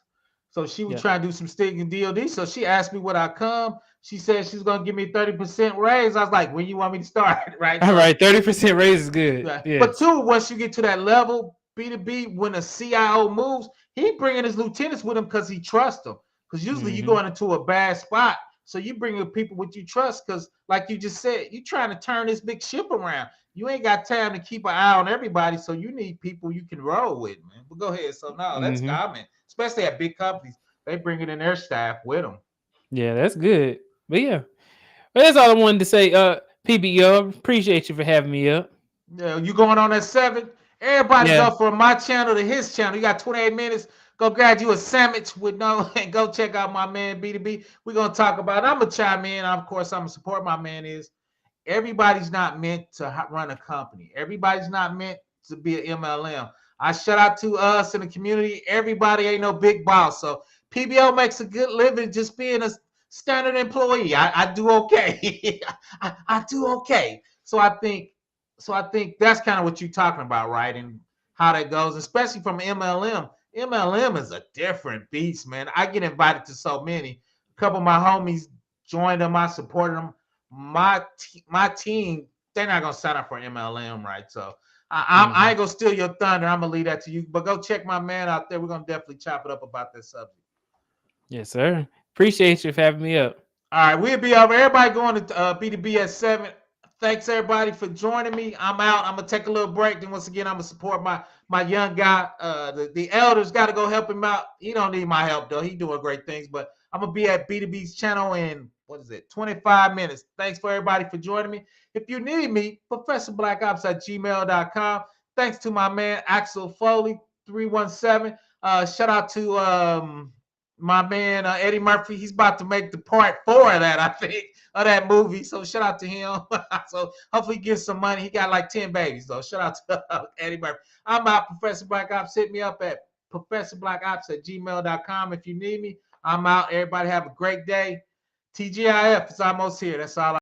So she was Yeah. trying to do some sting in DoD. So she asked me would I come. She said she's gonna give me 30% raise. I was like, when you want me to start? Right. All So right, 30% raise is good. yeah. But Yes. two, once you get to that level, B2B, when a CIO moves, he bringing his lieutenants with him because he trusts them. Because usually you Hmm. going into a bad spot. So you bring in people with you trust because, like you just said, you trying to turn this big ship around. You ain't got time to keep an eye on everybody. So you need people you can roll with, man. But go ahead. So no, that's Hmm. common, especially at big companies. They bring it in their staff with them. Yeah, that's good. But yeah, well, that's all I wanted to say. PBO, appreciate you for having me up. Yeah, you going on at 7? Everybody Yeah. go from my channel to his channel. You got 28 minutes. Go grab you a sandwich with no and go check out my man B2B. We're gonna talk about. I'm gonna chime in. Of course, I'm gonna support my man. Is everybody's not meant to run a company. Everybody's not meant to be an MLM. I shout out to us in the community. Everybody ain't no big boss. So PBO makes a good living just being a standard employee. I do okay. I do okay. So I think that's kind of what you're talking about, right? And how that goes, especially from MLM. MLM is a different beast, man. I get invited to so many. A couple of my homies joined them. I supported them. My team, they're not gonna sign up for MLM, right? So I Hmm. ain't gonna steal your thunder. I'm gonna leave that to you. But go check my man out there. We're gonna definitely chop it up about this subject. Yes, sir. Appreciate you for having me up. All right, we'll be over. Everybody going to B2B at 7. Thanks everybody for joining me. I'm out. I'm gonna take a little break. Then once again, I'm gonna support my young guy. The elders got to go help him out. He don't need my help though. He doing great things. But I'm gonna be at B2B's channel in 25 minutes. Thanks for everybody for joining me. If you need me, ProfessorBlackOps@gmail.com. Thanks to my man Axel Foley 317. Shout out to my man Eddie Murphy. He's about to make the part 4 of that, I think, of that movie. So shout out to him. So hopefully he gets some money. He got like 10 babies though. Shout out to Eddie Murphy. I'm out, Professor Black Ops. Hit me up at ProfessorBlackOps@gmail.com if you need me. I'm out. Everybody have a great day. TGIF is almost here. That's all